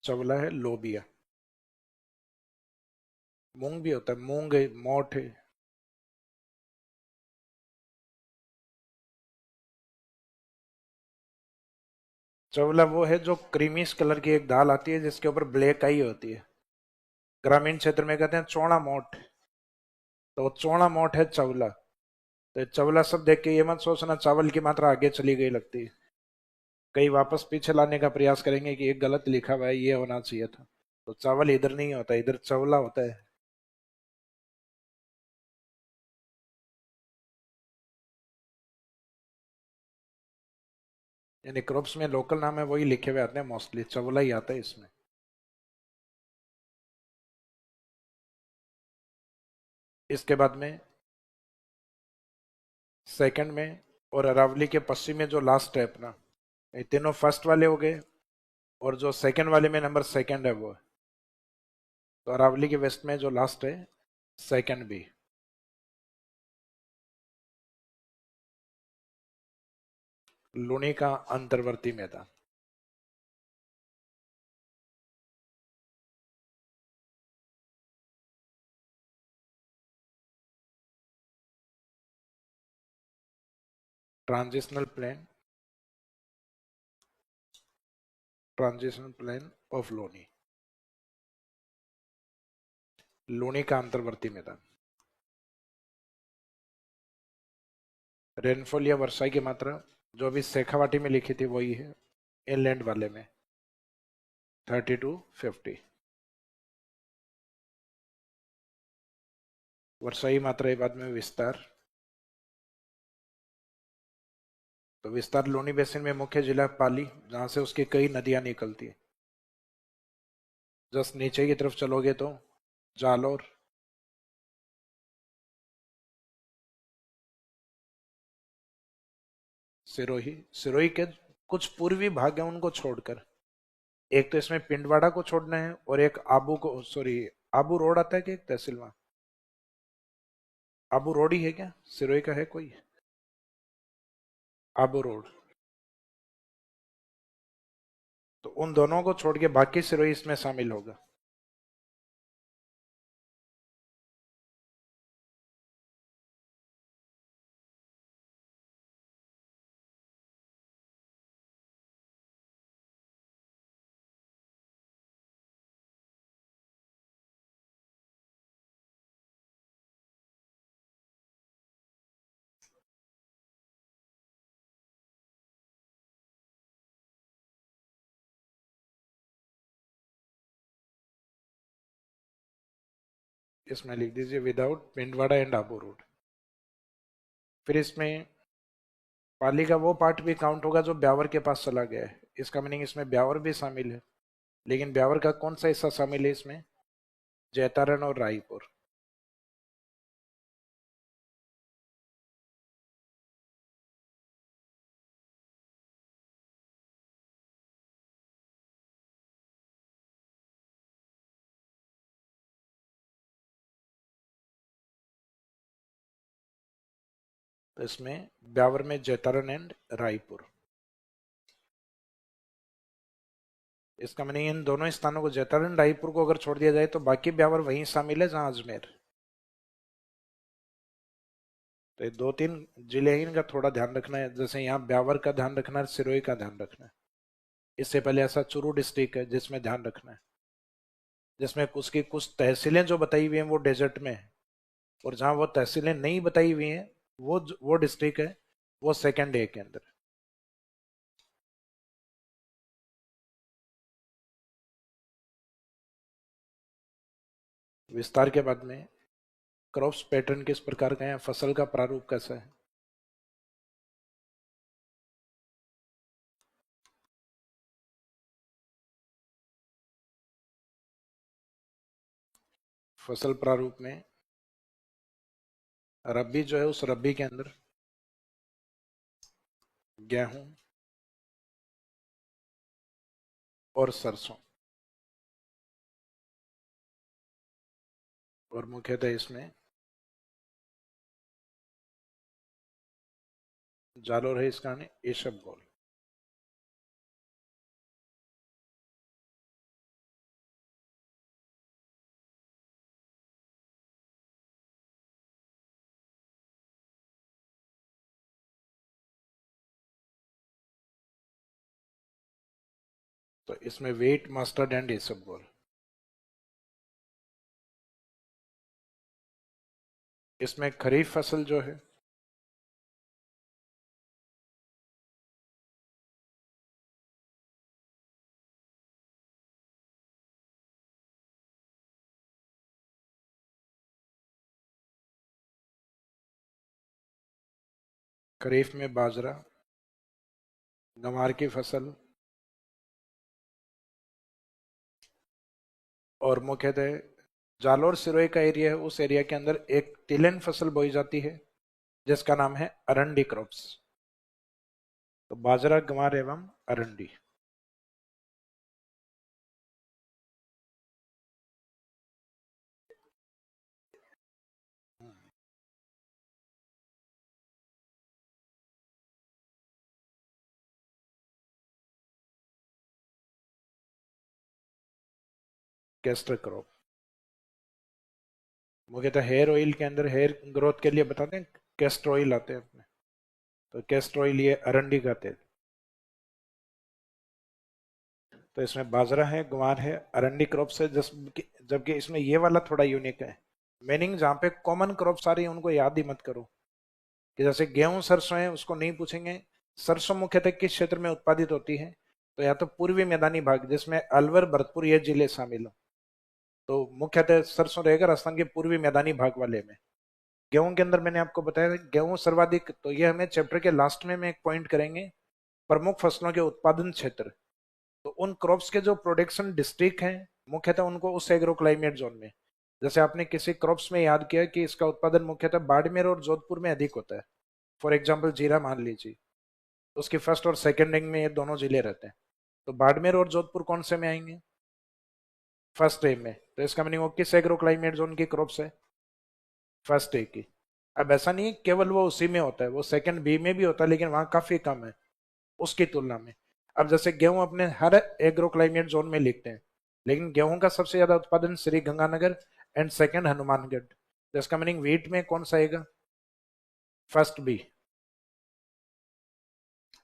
[SPEAKER 1] चवला है लोबिया। मूंग भी होता है, मूंग है, मोठ है। चवला वो है जो क्रीमिश कलर की एक दाल आती है जिसके ऊपर ब्लैक आई होती है, ग्रामीण क्षेत्र में कहते हैं चौड़ा मोठ। तो वो चौड़ा मोठ है चवला। तो चवला सब देख के ये मत सोचना चावल की मात्रा आगे चली गई लगती है, कई वापस पीछे लाने का प्रयास करेंगे कि एक गलत लिखा हुआ है, ये होना चाहिए था। तो चावल इधर नहीं होता, इधर चवला होता है। यानी क्रॉप्स में लोकल नाम है वही लिखे हुए आते हैं, मोस्टली चवला ही आता है इसमें। इसके बाद में सेकंड में और अरावली के पश्चिम में जो लास्ट है अपना ये तीनों फर्स्ट वाले हो गए, और जो सेकंड वाले में नंबर सेकंड है वो है। तो अरावली के वेस्ट में जो लास्ट है सेकंड बी। लूनी का अंतर्वर्ती मैदान। Transitional plain, transitional plain of Luni, Luni का अंतर्वर्ती मैदान। रेनफॉल या वर्षा की मात्रा जो अभी शेखावाटी में लिखी थी वही है इनलैंड वाले में, 30 to 50। वर्षाई मात्रा बाद में विस्तार। तो विस्तार लोनी बेसिन में मुख्य जिला पाली, जहां से उसकी कई नदियां निकलती है। जस्ट नीचे की तरफ चलोगे तो जालोर, सिरोही। सिरोही के कुछ पूर्वी भाग हैं उनको छोड़कर, एक तो इसमें पिंडवाड़ा को छोड़ना है, और एक आबू को, सॉरी, आबू रोड आता है कि एक तहसील में, आबू रोड ही है क्या, सिरोही का है कोई, आबू रोड। तो उन दोनों को छोड़ के बाकी सिरोही इसमें शामिल होगा। इसमें लिख दीजिए without Pindwara and Abu road. फिर इसमें पाली का वो पार्ट भी काउंट होगा जो ब्यावर के पास चला गया है, इसका मीनिंग इसमें ब्यावर भी शामिल है। लेकिन ब्यावर का कौन सा हिस्सा शामिल है इसमें, जैतारण और रायपुर। तो इसमें ब्यावर में जैतारण एंड रायपुर। इसका मीनिंग इन दोनों स्थानों को, जैतारण रायपुर को अगर छोड़ दिया जाए तो बाकी ब्यावर वहीं शामिल है जहां अजमेर। तो ये दो तीन जिले हैं, इनका थोड़ा ध्यान रखना है। जैसे यहाँ ब्यावर का ध्यान रखना है, सिरोही का ध्यान रखना है। इससे पहले ऐसा चूरू डिस्ट्रिक्ट है जिसमें ध्यान रखना है, जिसमें उसकी कुछ तहसीलें जो बताई हुई हैं वो डेजर्ट में है, और जहां वो तहसीलें नहीं बताई हुई हैं वो डिस्ट्रिक्ट है, वो सेकेंड ए के अंदर। विस्तार के बाद में क्रॉप्स पैटर्न किस प्रकार का है, फसल का प्रारूप कैसा है। फसल प्रारूप में रबी जो है, उस रबी के अंदर गेहूं और सरसों, और मुख्यतः इसमें जालोर है, इसका इसबगोल। तो इसमें वेट, मस्टर्ड एंड इसबगोल। इसमें खरीफ फसल जो है, खरीफ में बाजरा, गंवार की फसल, और मुख्यतः जालोर सिरोही का एरिया है, उस एरिया के अंदर एक तिलहन फसल बोई जाती है जिसका नाम है अरंडी क्रॉप्स। तो बाजरा, गंवार एवं अरंडी। कैस्टर क्रॉप मुख्यतः हेयर ऑयल के अंदर हेयर ग्रोथ के लिए बताते हैं, कैस्टर ऑयल आते हैं अपने। तो कैस्टर ऑयल ये अरंडी का तेल। तो इसमें बाजरा है, ग्वार है, अरंडी क्रॉप से, जबकि इसमें ये वाला थोड़ा यूनिक है। मीनिंग जहाँ पे कॉमन क्रॉप्स आ रही है उनको याद ही मत करो, कि जैसे गेहूं सरसों है उसको नहीं पूछेंगे। सरसों मुख्यतः किस क्षेत्र में उत्पादित होती है, तो या तो पूर्वी मैदानी भाग जिसमें अलवर भरतपुर ये जिले शामिल हो, तो मुख्यतः सरसों रहेगा राजस्थान के पूर्वी मैदानी भाग वाले में। गेहूं के अंदर मैंने आपको बताया गेहूं सर्वाधिक, तो ये हमें चैप्टर के लास्ट में एक पॉइंट करेंगे, प्रमुख फसलों के उत्पादन क्षेत्र। तो उन क्रॉप्स के जो प्रोडक्शन डिस्ट्रिक्ट हैं मुख्यतः उनको उस एग्रो क्लाइमेट जोन में, जैसे आपने किसी क्रॉप्स में याद किया कि इसका उत्पादन मुख्यतः बाड़मेर और जोधपुर में अधिक होता है, फॉर एग्जाम्पल जीरा मान लीजिए, उसकी फर्स्ट और सेकेंड रैंक में ये दोनों जिले रहते हैं। तो बाड़मेर और जोधपुर कौन से में आएंगे, फर्स्ट ए में। तो इसका मीनिंग वो किस एग्रो क्लाइमेट जोन की क्रॉप्स है, फर्स्ट ए की। अब ऐसा नहीं केवल वो उसी में होता है, वो सेकंड बी में भी होता है, लेकिन वहां काफी कम है उसकी तुलना में। अब जैसे गेहूं अपने हर एग्रो क्लाइमेट जोन में लिखते हैं, लेकिन गेहूं का सबसे ज्यादा उत्पादन श्री गंगानगर एंड सेकंड हनुमानगढ़। तो इसका मीनिंग वीट में कौन सा आएगा, फर्स्ट बी।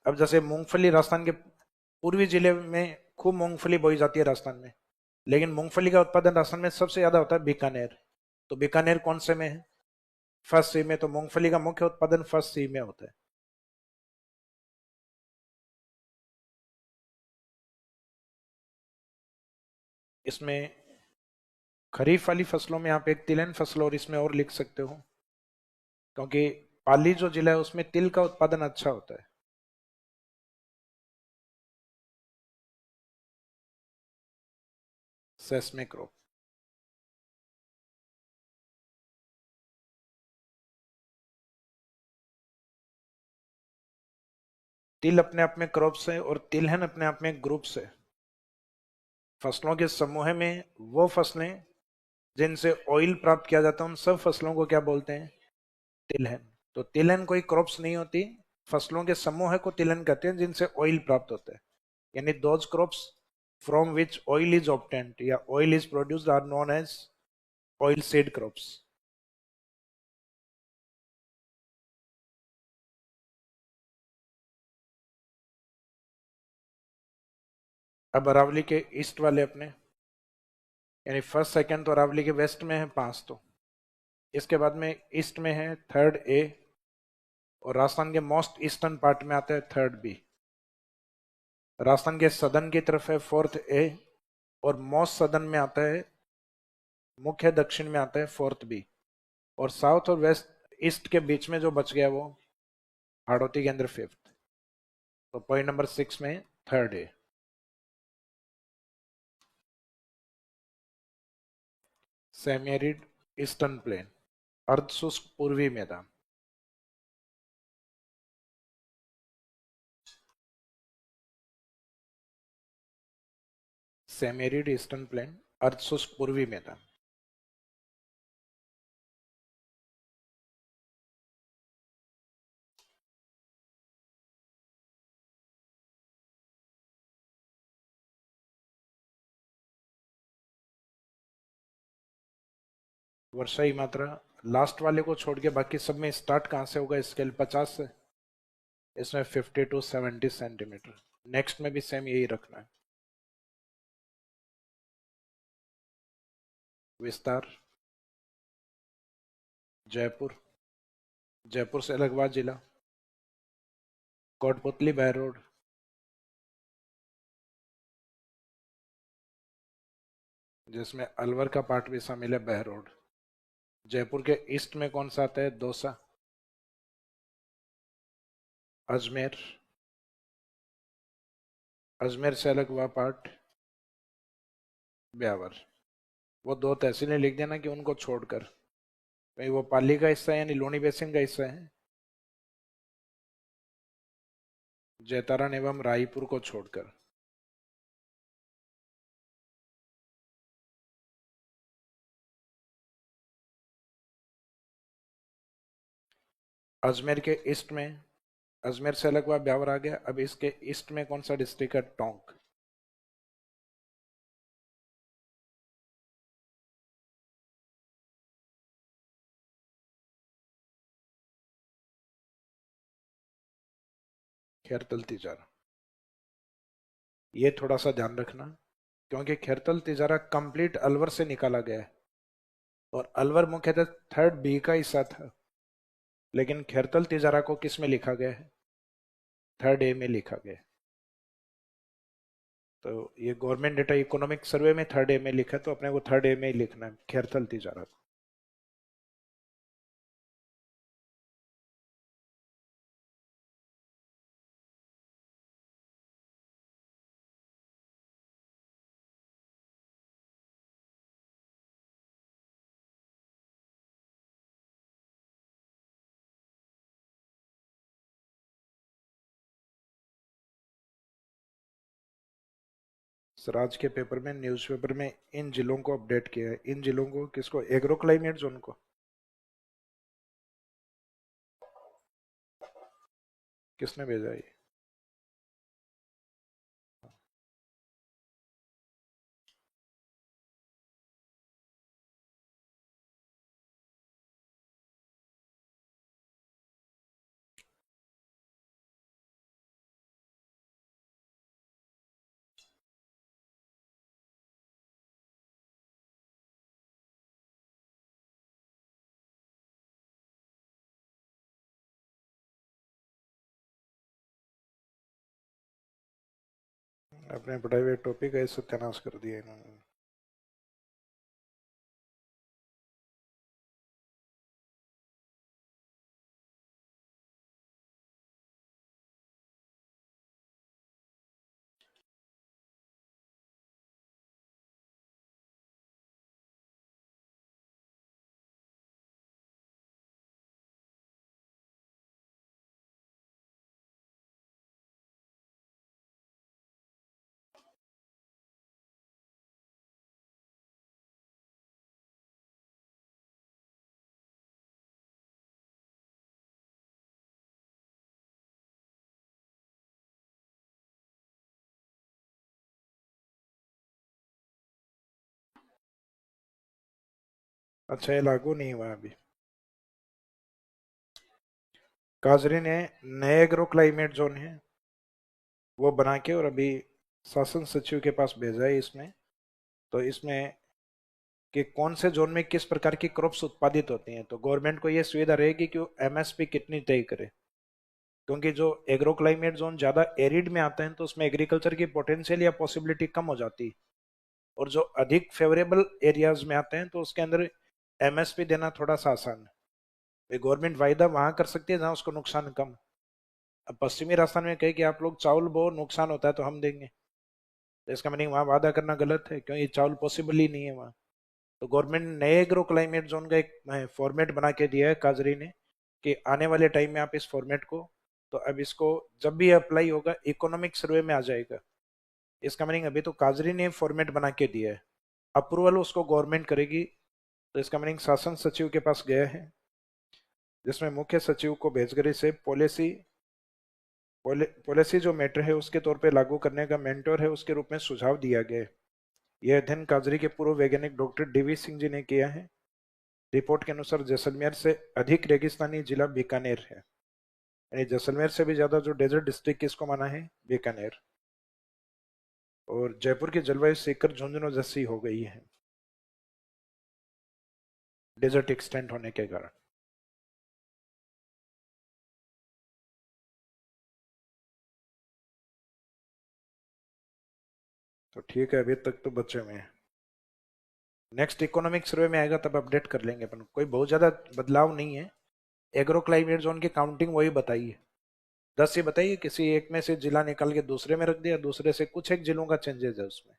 [SPEAKER 1] अब जैसे मूंगफली राजस्थान के पूर्वी जिले में खूब मूंगफली बोई जाती है राजस्थान में, लेकिन मूंगफली का उत्पादन राजस्थान में सबसे ज्यादा होता है बीकानेर। तो बीकानेर कौन से में है, फर्स्ट सी में। तो मूंगफली का मुख्य उत्पादन फर्स्ट सी में होता है। इसमें खरीफ वाली फसलों में आप एक तिलहन फसल और इसमें और लिख सकते हो, क्योंकि पाली जो जिला है उसमें तिल का उत्पादन अच्छा होता है। सेस्मे क्रॉप। तिल अपने आप में क्रॉप्स है और तिलहन अपने आप में ग्रुप्स है। फसलों के समूह में वो फसलें जिनसे ऑयल प्राप्त किया जाता है उन सब फसलों को क्या बोलते हैं, तिलहन। तो तिलहन कोई क्रॉप्स नहीं होती, फसलों के समूह को तिलहन कहते हैं जिनसे ऑयल प्राप्त होता है। यानी those crops from which oil is obtained या oil is produced are known as oil seed crops. अब अरावली के ईस्ट वाले अपने, यानी फर्स्ट सेकंड तो अरावली के वेस्ट में है 5, तो इसके बाद में ईस्ट में है थर्ड ए, और राजस्थान के मोस्ट ईस्टर्न पार्ट में आता है थर्ड बी। राजस्थान के सदर्न की तरफ है फोर्थ ए, और मोस्ट सदर्न में आता है, मुख्य दक्षिण में आता है फोर्थ बी, और साउथ और वेस्ट ईस्ट के बीच में जो बच गया वो हाड़ौती के अंदर फिफ्थ। तो पॉइंट नंबर 6 में third A. Semi arid eastern plain, अर्धशुष्क पूर्वी मैदान। सेमी एरिड ईस्टर्न प्लेन, अर्धशुष्क पूर्वी मैदान। वर्षा की मात्रा लास्ट वाले को छोड़ के बाकी सब में स्टार्ट कहाँ से होगा, स्केल 50 से। इसमें 50 टू 70 सेंटीमीटर। नेक्स्ट में भी सेम यही रखना है। विस्तार जयपुर, जयपुर से अलगवा जिला, कोटपुतली बहरोड, जिसमें अलवर का पार्ट भी शामिल है बहरोड। जयपुर के ईस्ट में कौन सा आता है, दौसा, अजमेर, अजमेर से अलग हुआ पार्ट ब्यावर। वो 2 तहसीलें लिख देना कि उनको छोड़कर, भाई वो पाली का हिस्सा है यानी लूनी बेसिन का हिस्सा है। जैतारण एवं रायपुर को छोड़कर। अजमेर के ईस्ट में, अजमेर से अलग हुआ ब्यावर आ गया। अब इसके ईस्ट में कौन सा डिस्ट्रिक्ट है? टोंक। खैरतल तिजारा, ये थोड़ा सा ध्यान रखना, क्योंकि खैरतल तिजारा कंप्लीट अलवर से निकाला गया है और अलवर मुख्यतः थर्ड बी का हिस्सा था, लेकिन खैरतल तिजारा को किस में लिखा गया है? थर्ड ए में लिखा गया है। तो ये गवर्नमेंट डेटा इकोनॉमिक सर्वे में थर्ड ए में लिखा है, तो अपने को थर्ड ए में ही लिखना है खैरतल तिजारा को। सर आज के पेपर में, न्यूज़पेपर में इन जिलों को अपडेट किया है। इन जिलों को किसको? एग्रो क्लाइमेट जोन को। किसने भेजा ये? अपने पढ़ाए हुए टॉपिक है सत्यानाश कर दिया इन्होंने। अच्छा, ये लागू नहीं हुआ अभी। काजरी ने नए एग्रो क्लाइमेट जोन है वो बना के और अभी शासन सचिव के पास भेजा है इसमें। तो इसमें कि कौन से जोन में किस प्रकार की क्रॉप्स उत्पादित होती हैं, तो गवर्नमेंट को ये सुविधा रहेगी कि वो एमएसपी कितनी तय करे। क्योंकि जो एग्रो क्लाइमेट जोन ज्यादा एरिड में आता है तो उसमें एग्रीकल्चर की पोटेंशियल या पॉसिबिलिटी कम हो जाती है, और जो अधिक फेवरेबल एरियाज में आते हैं तो उसके अंदर एमएसपी देना थोड़ा सा आसान है। गवर्नमेंट वायदा वहां कर सकती है जहां उसको नुकसान कम। अब पश्चिमी राजस्थान में कहे कि आप लोग चावल बो, नुकसान होता है तो हम देंगे, तो इसका मीनिंग वहां वादा करना गलत है, क्योंकि चावल पॉसिबल ही नहीं है वहां। तो गवर्नमेंट ने नए एग्रो क्लाइमेट जोन का एक फॉर्मेट बना के दिया है काजरी ने, कि आने वाले टाइम में आप इस फॉर्मेट को, तो अब इसको जब भी अप्लाई होगा इकोनॉमिक सर्वे में आ जाएगा। इसका मीनिंग अभी तो काजरी ने फॉर्मेट बना के दिया है, अप्रूवल उसको गवर्नमेंट करेगी। तो इसका मीनिंग शासन सचिव के पास गया है, जिसमें मुख्य सचिव को भेजकर इसे पॉलिसी जो मैटर है उसके तौर पे लागू करने का मेंटोर है उसके रूप में सुझाव दिया गया है। यह अध्ययन काजरी के पूर्व वैज्ञानिक डॉक्टर डीवी सिंह जी ने किया है। रिपोर्ट के अनुसार जैसलमेर से अधिक रेगिस्तानी जिला बीकानेर है, यानी जैसलमेर से भी ज्यादा जो डेजर्ट डिस्ट्रिक्ट किसको माना है? बीकानेर। और जयपुर की जलवायु सीकर झुंझुनू जैसी हो गई है, डेजर्ट एक्सटेंट होने के कारण। तो ठीक है, अभी तक तो बच्चे में है। नेक्स्ट इकोनॉमिक सर्वे में आएगा तब अपडेट कर लेंगे अपन। कोई बहुत ज्यादा बदलाव नहीं है। एग्रो क्लाइमेट जोन की काउंटिंग वही बताई है, 10 ही बताइए। किसी एक में से जिला निकाल के दूसरे में रख दिया, दूसरे से कुछ एक जिलों का चेंजेस है उसमें।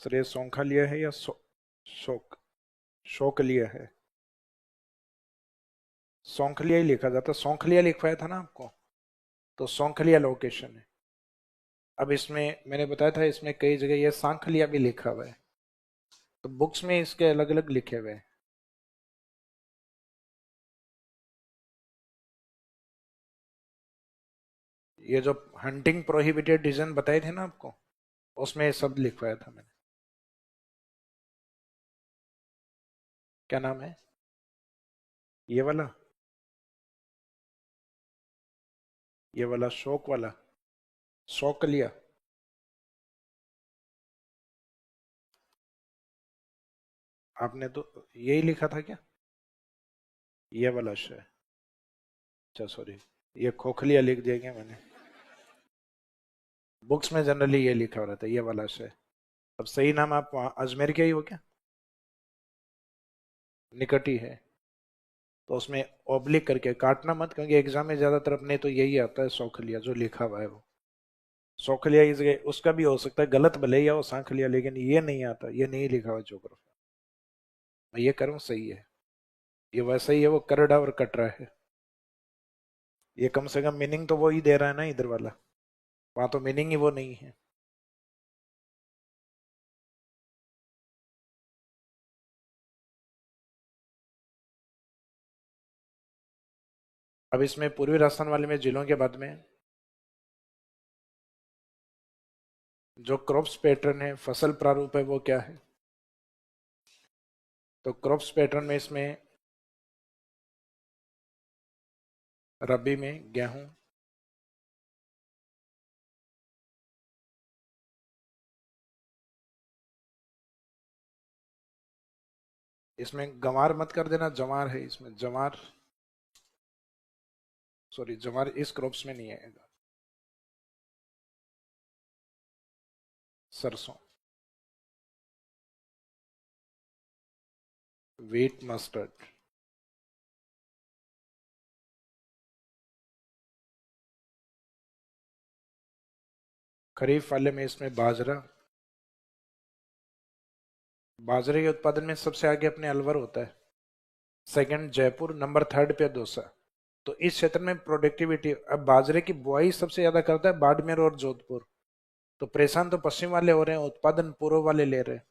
[SPEAKER 1] सर ये सौंखलिया है या शोक शोकलिया है? सौंखलिया ही लिखा जाता, सौंखलिया लिखवाया था ना आपको, तो सौंखलिया लोकेशन है। अब इसमें मैंने बताया था, इसमें कई जगह ये सांखलिया भी लिखा हुआ है, तो बुक्स में इसके अलग अलग लिखे हुए हैं। ये जो हंटिंग प्रोहिबिटेड रीजन बताए थे ना आपको, उसमें ये सब लिखवाया था मैंने। क्या नाम है ये वाला? ये वाला शोक वाला, शौकलिया। आपने तो यही लिखा था क्या? ये वाला शय, अच्छा सॉरी, ये खोखलिया लिख दिया क्या मैंने? बुक्स में जनरली ये लिखा हो रहता है, ये वाला शय। अब सही नाम आप वहाँ अजमेर के ही हो क्या? निकट ही है, तो उसमें ओब्लिक करके काटना मत, क्योंकि एग्जाम में ज्यादातर अपने तो यही आता है सौखलिया जो लिखा हुआ है वो। सौखलिया इस जगह उसका भी हो सकता है गलत भले ही हो सांखलिया, लेकिन ये नहीं आता, ये नहीं लिखा हुआ ज्योग्राफी। मैं ये करूँ सही है, ये वैसा ही है, वो करड़ा और कटरा है। ये कम से कम मीनिंग तो वो ही दे रहा है ना इधर वाला, वहां तो मीनिंग ही वो नहीं है। अब इसमें पूर्वी राजस्थान वाले में जिलों के बाद में जो क्रॉप्स पैटर्न है, फसल प्रारूप है, वो क्या है? तो क्रॉप्स पैटर्न में इसमें रबी में गेहूं, इसमें गंवार मत कर देना, जवार है इसमें, जवार, सॉरी जवार इस क्रॉप्स में नहीं आएगा। सरसों, व्हीट, मस्टर्ड। खरीफ वाले में इसमें बाजरा, बाजरे के उत्पादन में सबसे आगे अपने अलवर होता है, सेकंड जयपुर, नंबर थर्ड पे दौसा। तो इस क्षेत्र में प्रोडक्टिविटी, अब बाजरे की बुआई सबसे ज्यादा करता है बाड़मेर और जोधपुर, तो परेशान तो पश्चिम वाले हो रहे हैं, उत्पादन पूर्व वाले ले रहे हैं,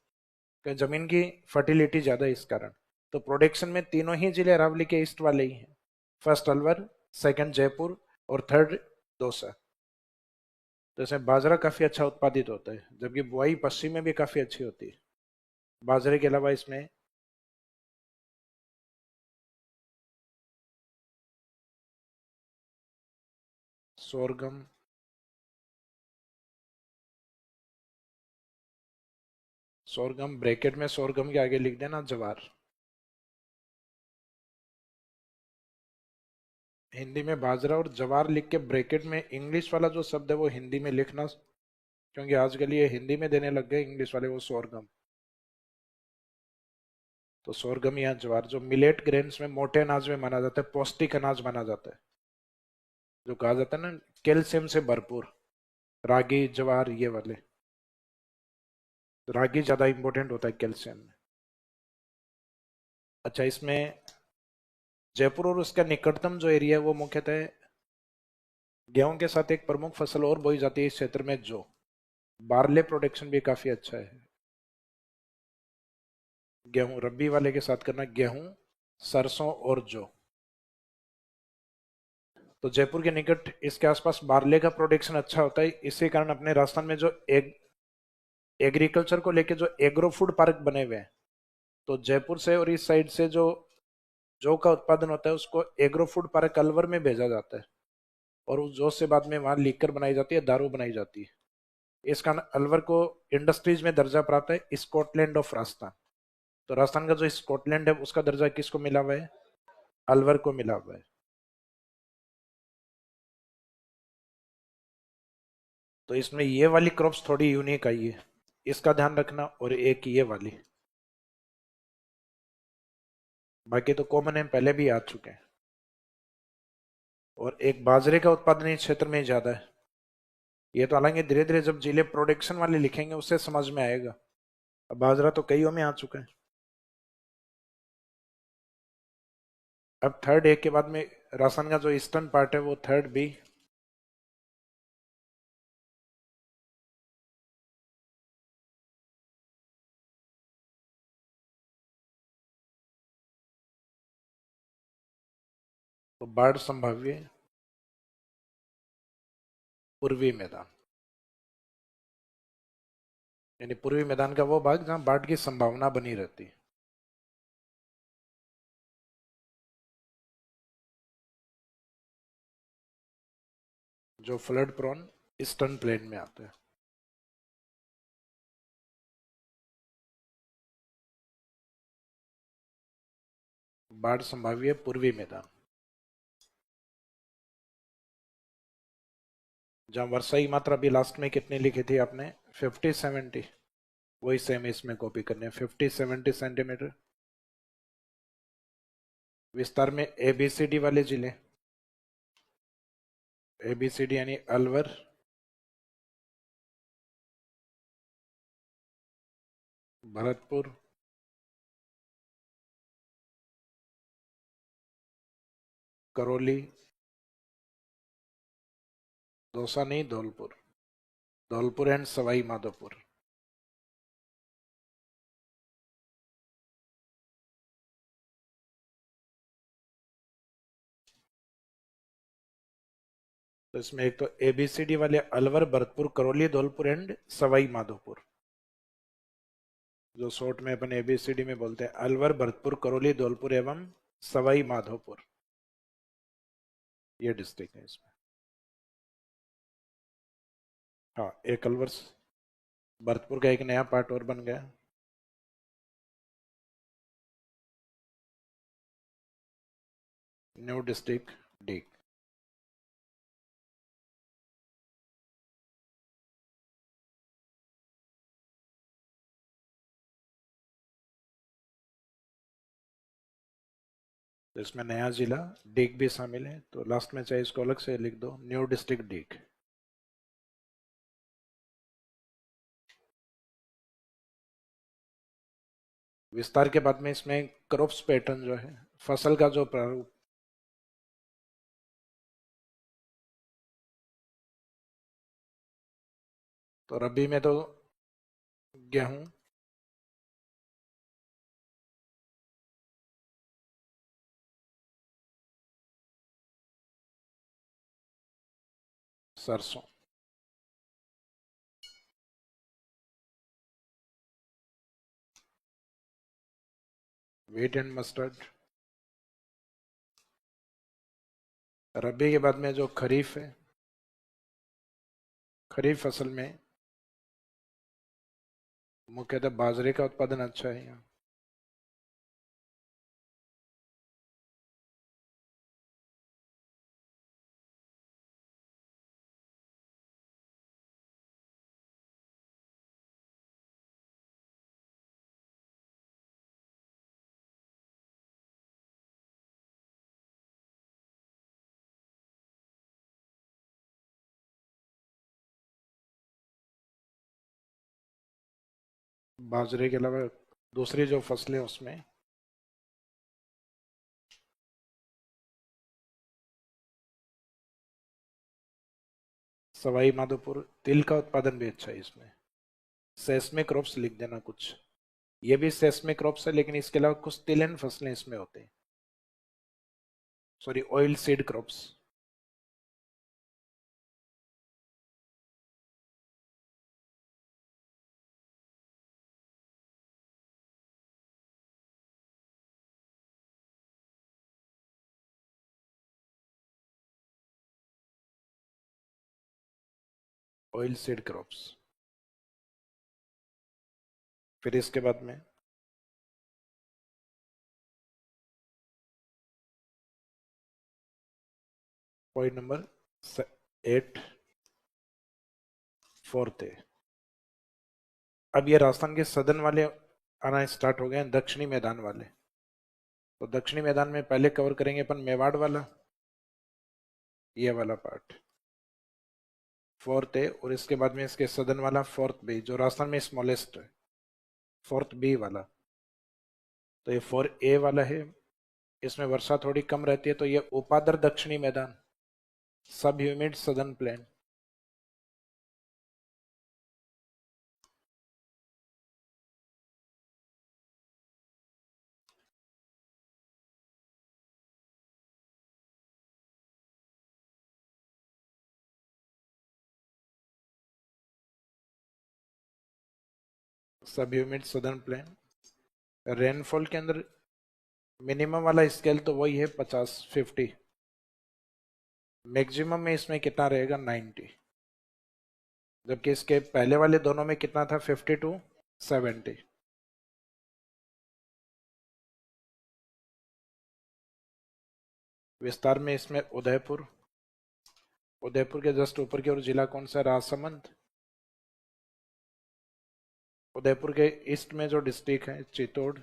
[SPEAKER 1] क्योंकि जमीन की फर्टिलिटी ज्यादा है इस कारण। तो प्रोडक्शन में तीनों ही जिले अरावली के ईस्ट वाले ही हैं, फर्स्ट अलवर, सेकंड जयपुर और थर्ड दौसा। तो इसमें बाजरा काफी अच्छा उत्पादित होता है, जबकि बुआई पश्चिम में भी काफी अच्छी होती है। बाजरे के अलावा इसमें सोरगम, सोरगम ब्रैकेट में सोरगम के आगे लिख देना जवार। हिंदी में बाजरा और जवार लिख के ब्रैकेट में इंग्लिश वाला जो शब्द है वो हिंदी में लिखना, क्योंकि आजकल ये हिंदी में देने लग गए इंग्लिश वाले, वो सोरगम। तो सोरगम या ज्वार जो मिलेट ग्रेन्स में मोटे अनाज में माना जाता है, पौष्टिक अनाज माना जाता है, जो कहा जाता है ना कैल्शियम से भरपूर, रागी ज्वार ये वाले। तो रागी ज्यादा इंपॉर्टेंट होता है कैल्शियम में। अच्छा, इसमें जयपुर और उसका निकटतम जो एरिया है वो मुख्यतः गेहूं के साथ एक प्रमुख फसल और बोई जाती है इस क्षेत्र में, जो बार्ले प्रोडक्शन भी काफी अच्छा है। गेहूं रबी वाले के साथ करना, गेहूं, सरसों और जौ। तो जयपुर के निकट इसके आसपास बार्ले का प्रोडक्शन अच्छा होता है, इसी कारण अपने राजस्थान में जो एग्रीकल्चर को लेके जो एग्रो फूड पार्क बने हुए हैं, तो जयपुर से और इस साइड से जो का उत्पादन होता है उसको एग्रो फूड पार्क अलवर में भेजा जाता है, और उस जो से बाद में वहां लीकर बनाई जाती है, दारू बनाई जाती है। इस कारण अलवर को इंडस्ट्रीज में दर्जा प्राप्त है, स्कॉटलैंड ऑफ राजस्थान। तो राजस्थान का जो स्कॉटलैंड है उसका दर्जा किसको मिला हुआ है? अलवर को मिला हुआ है। तो इसमें ये वाली क्रॉप्स थोड़ी यूनिक आई है, इसका ध्यान रखना, और एक ये वाली, बाकी तो कॉमन है, पहले भी आ चुके हैं। और एक बाजरे का उत्पादन इस क्षेत्र में ज्यादा है। ये तो हालांकि धीरे धीरे जब जिले प्रोडक्शन वाले लिखेंगे उससे समझ में आएगा। अब बाजरा तो कईयों में आ चुका है। अब थर्ड ए के बाद में राजस्थान का जो ईस्टर्न पार्ट है वो थर्ड बी। तो बाढ़ संभाव्य पूर्वी मैदान, यानी पूर्वी मैदान का वो भाग जहां बाढ़ की संभावना बनी रहती है, जो फ्लड प्रोन ईस्टर्न प्लेन में आता है। बाढ़ संभाव्य पूर्वी मैदान, जहां वर्षा की मात्रा अभी लास्ट में कितनी लिखी थी आपने, 50-70, वही सेम इसमें कॉपी करने हैं, 50-70 सेंटीमीटर। विस्तार में ABCD वाले जिले, ABCD यानी अलवर, भरतपुर, करौली, दौसा नहीं धौलपुर, धौलपुर एंड सवाई माधोपुर। तो इसमें एक तो ABCD वाले अलवर, भरतपुर, करौली, धौलपुर एंड सवाई माधोपुर, जो शॉर्ट में अपन ABCD में बोलते हैं, अलवर, भरतपुर, करौली, धौलपुर एवं सवाई माधोपुर, ये डिस्ट्रिक्ट है इसमें। हाँ, एक अलवर, भरतपुर का एक नया पार्ट और बन गया। New district D. तो इसमें नया जिला डीग भी शामिल है, तो लास्ट में चाहे इसको अलग से लिख दो, न्यू डिस्ट्रिक्ट डीग। विस्तार के बाद में इसमें क्रॉप्स पैटर्न जो है, फसल का जो प्रारूप, तो रबी में तो गेहूं, सरसों, व्हीट एंड मस्टर्ड। रबी के बाद में जो खरीफ है, खरीफ फसल में मुख्यतः बाजरे का उत्पादन अच्छा है यहाँ। बाजरे के अलावा दूसरी जो फसलें उसमें सवाई माधोपुर, तिल का उत्पादन भी अच्छा है इसमें। सेस्मे क्रॉप्स लिख देना कुछ, ये भी सेस्मे क्रॉप्स है, लेकिन इसके अलावा कुछ तिलहन फसलें इसमें होते हैं, sorry oil seed crops. Oil seed crops. फिर इसके बाद में पॉइंट नंबर 8, फोर्थ है। अब ये राजस्थान के सदन वाले आना स्टार्ट हो गए हैं, दक्षिणी मैदान वाले। तो दक्षिणी मैदान में पहले कवर करेंगे अपन मेवाड़ वाला, ये वाला पार्ट फोर्थ है, और इसके बाद में इसके सदन वाला फोर्थ भी, जो राजस्थान में स्मॉलेस्ट है, फोर्थ बी वाला। तो ये 4A वाला है, इसमें वर्षा थोड़ी कम रहती है, तो ये उपादर दक्षिणी मैदान, सब ह्यूमिड सदर्न प्लेन। सब ह्यूमिड सदर्न प्लेन। रेनफॉल के अंदर मिनिमम वाला स्केल तो वही है 50-50। मैक्सिमम में इसमें कितना रहेगा 90, जबकि इसके पहले वाले दोनों में कितना था 50-70। विस्तार में इसमें उदयपुर, उदयपुर के जस्ट ऊपर की ओर जिला कौन सा, राजसमंद। उदयपुर के ईस्ट में जो डिस्ट्रिक्ट है चित्तौड़।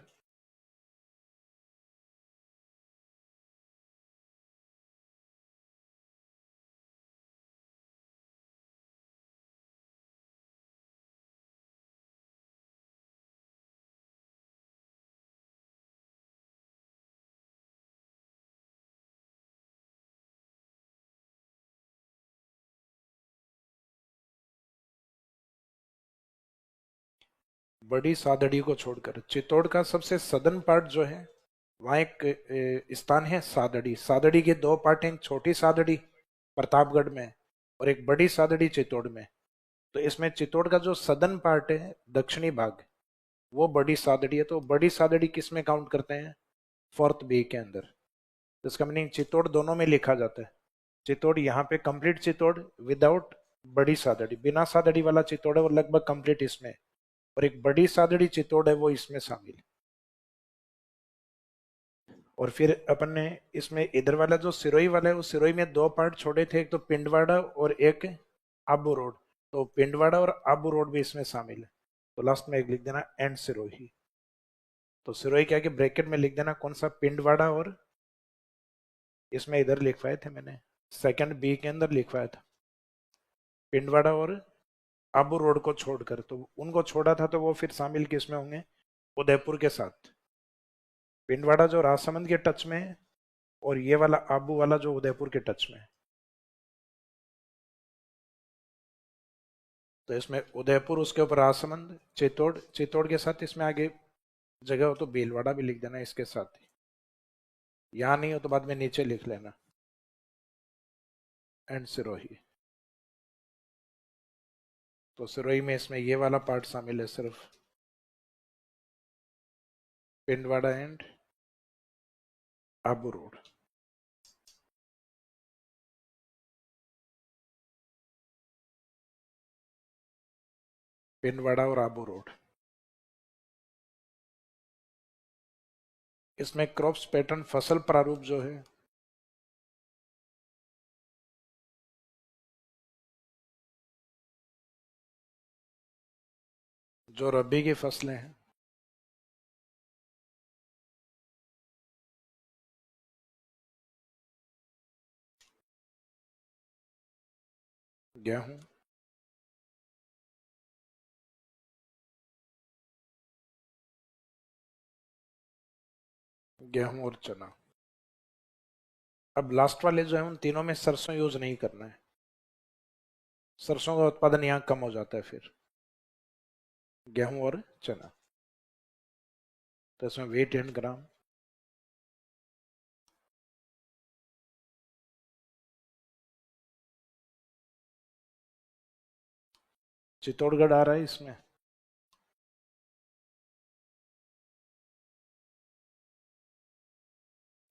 [SPEAKER 1] बड़ी सादड़ी को छोड़कर चित्तौड़ का सबसे सदर्न पार्ट जो है, वहाँ एक स्थान है सादड़ी। सादड़ी के दो पार्ट हैं, छोटी सादड़ी प्रतापगढ़ में और एक बड़ी सादड़ी चित्तौड़ में। तो इसमें चित्तौड़ का जो सदर्न पार्ट है, दक्षिणी भाग, वो बड़ी सादड़ी है। तो बड़ी सादड़ी किस में काउंट करते हैं, फोर्थ बी के अंदर। तो इसका मीनिंग चित्तौड़ दोनों में लिखा जाता है। चित्तौड़ यहाँ पे कंप्लीट चित्तौड़ विदाउट बड़ी सादड़ी, बिना सादड़ी वाला चित्तौड़ है वो लगभग कंप्लीट इसमें, और एक बड़ी सादड़ी चित्तौड़ है वो इसमें शामिल है। और फिर अपन ने इसमें इधर वाला जो सिरोही वाला है, उस सिरोही में दो पार्ट छोड़े थे, एक तो पिंडवाड़ा और एक आबू रोड। तो पिंडवाड़ा और आबू रोड भी इसमें शामिल है। तो लास्ट में एक लिख देना एंड सिरोही। तो सिरोही क्या कि ब्रैकेट में लिख देना कौन सा, पिंडवाड़ा, और इसमें इधर लिखवाए थे मैंने, सेकंड बी के अंदर लिखवाया था पिंडवाड़ा और आबू रोड को छोड़कर। तो उनको छोड़ा था तो वो फिर शामिल किसमें होंगे, उदयपुर के साथ। पिंडवाड़ा जो राजसमंद के टच में है, और ये वाला आबू वाला जो उदयपुर के टच में है। तो इसमें उदयपुर, उसके ऊपर राजसमंद, चित्तौड़, चित्तौड़ के साथ इसमें आगे जगह हो तो भीलवाड़ा भी लिख देना इसके साथ ही। यहाँ नहीं हो तो बाद में नीचे लिख लेना एंड सिरोही। तो सिरोही में इसमें ये वाला पार्ट शामिल है सिर्फ, पिंडवाड़ा एंड आबू रोड। पिंडवाड़ा और आबू रोड। इसमें क्रॉप्स पैटर्न, फसल प्रारूप जो है, जो रबी की फसलें हैं, गेहूं, गेहूं और चना। अब लास्ट वाले जो है उन तीनों में सरसों यूज नहीं करना है, सरसों का उत्पादन यहाँ कम हो जाता है फिर। गेहूं और चना। तो इसमें वेट एंड ग्राम, चित्तौड़गढ़ आ रहा है इसमें।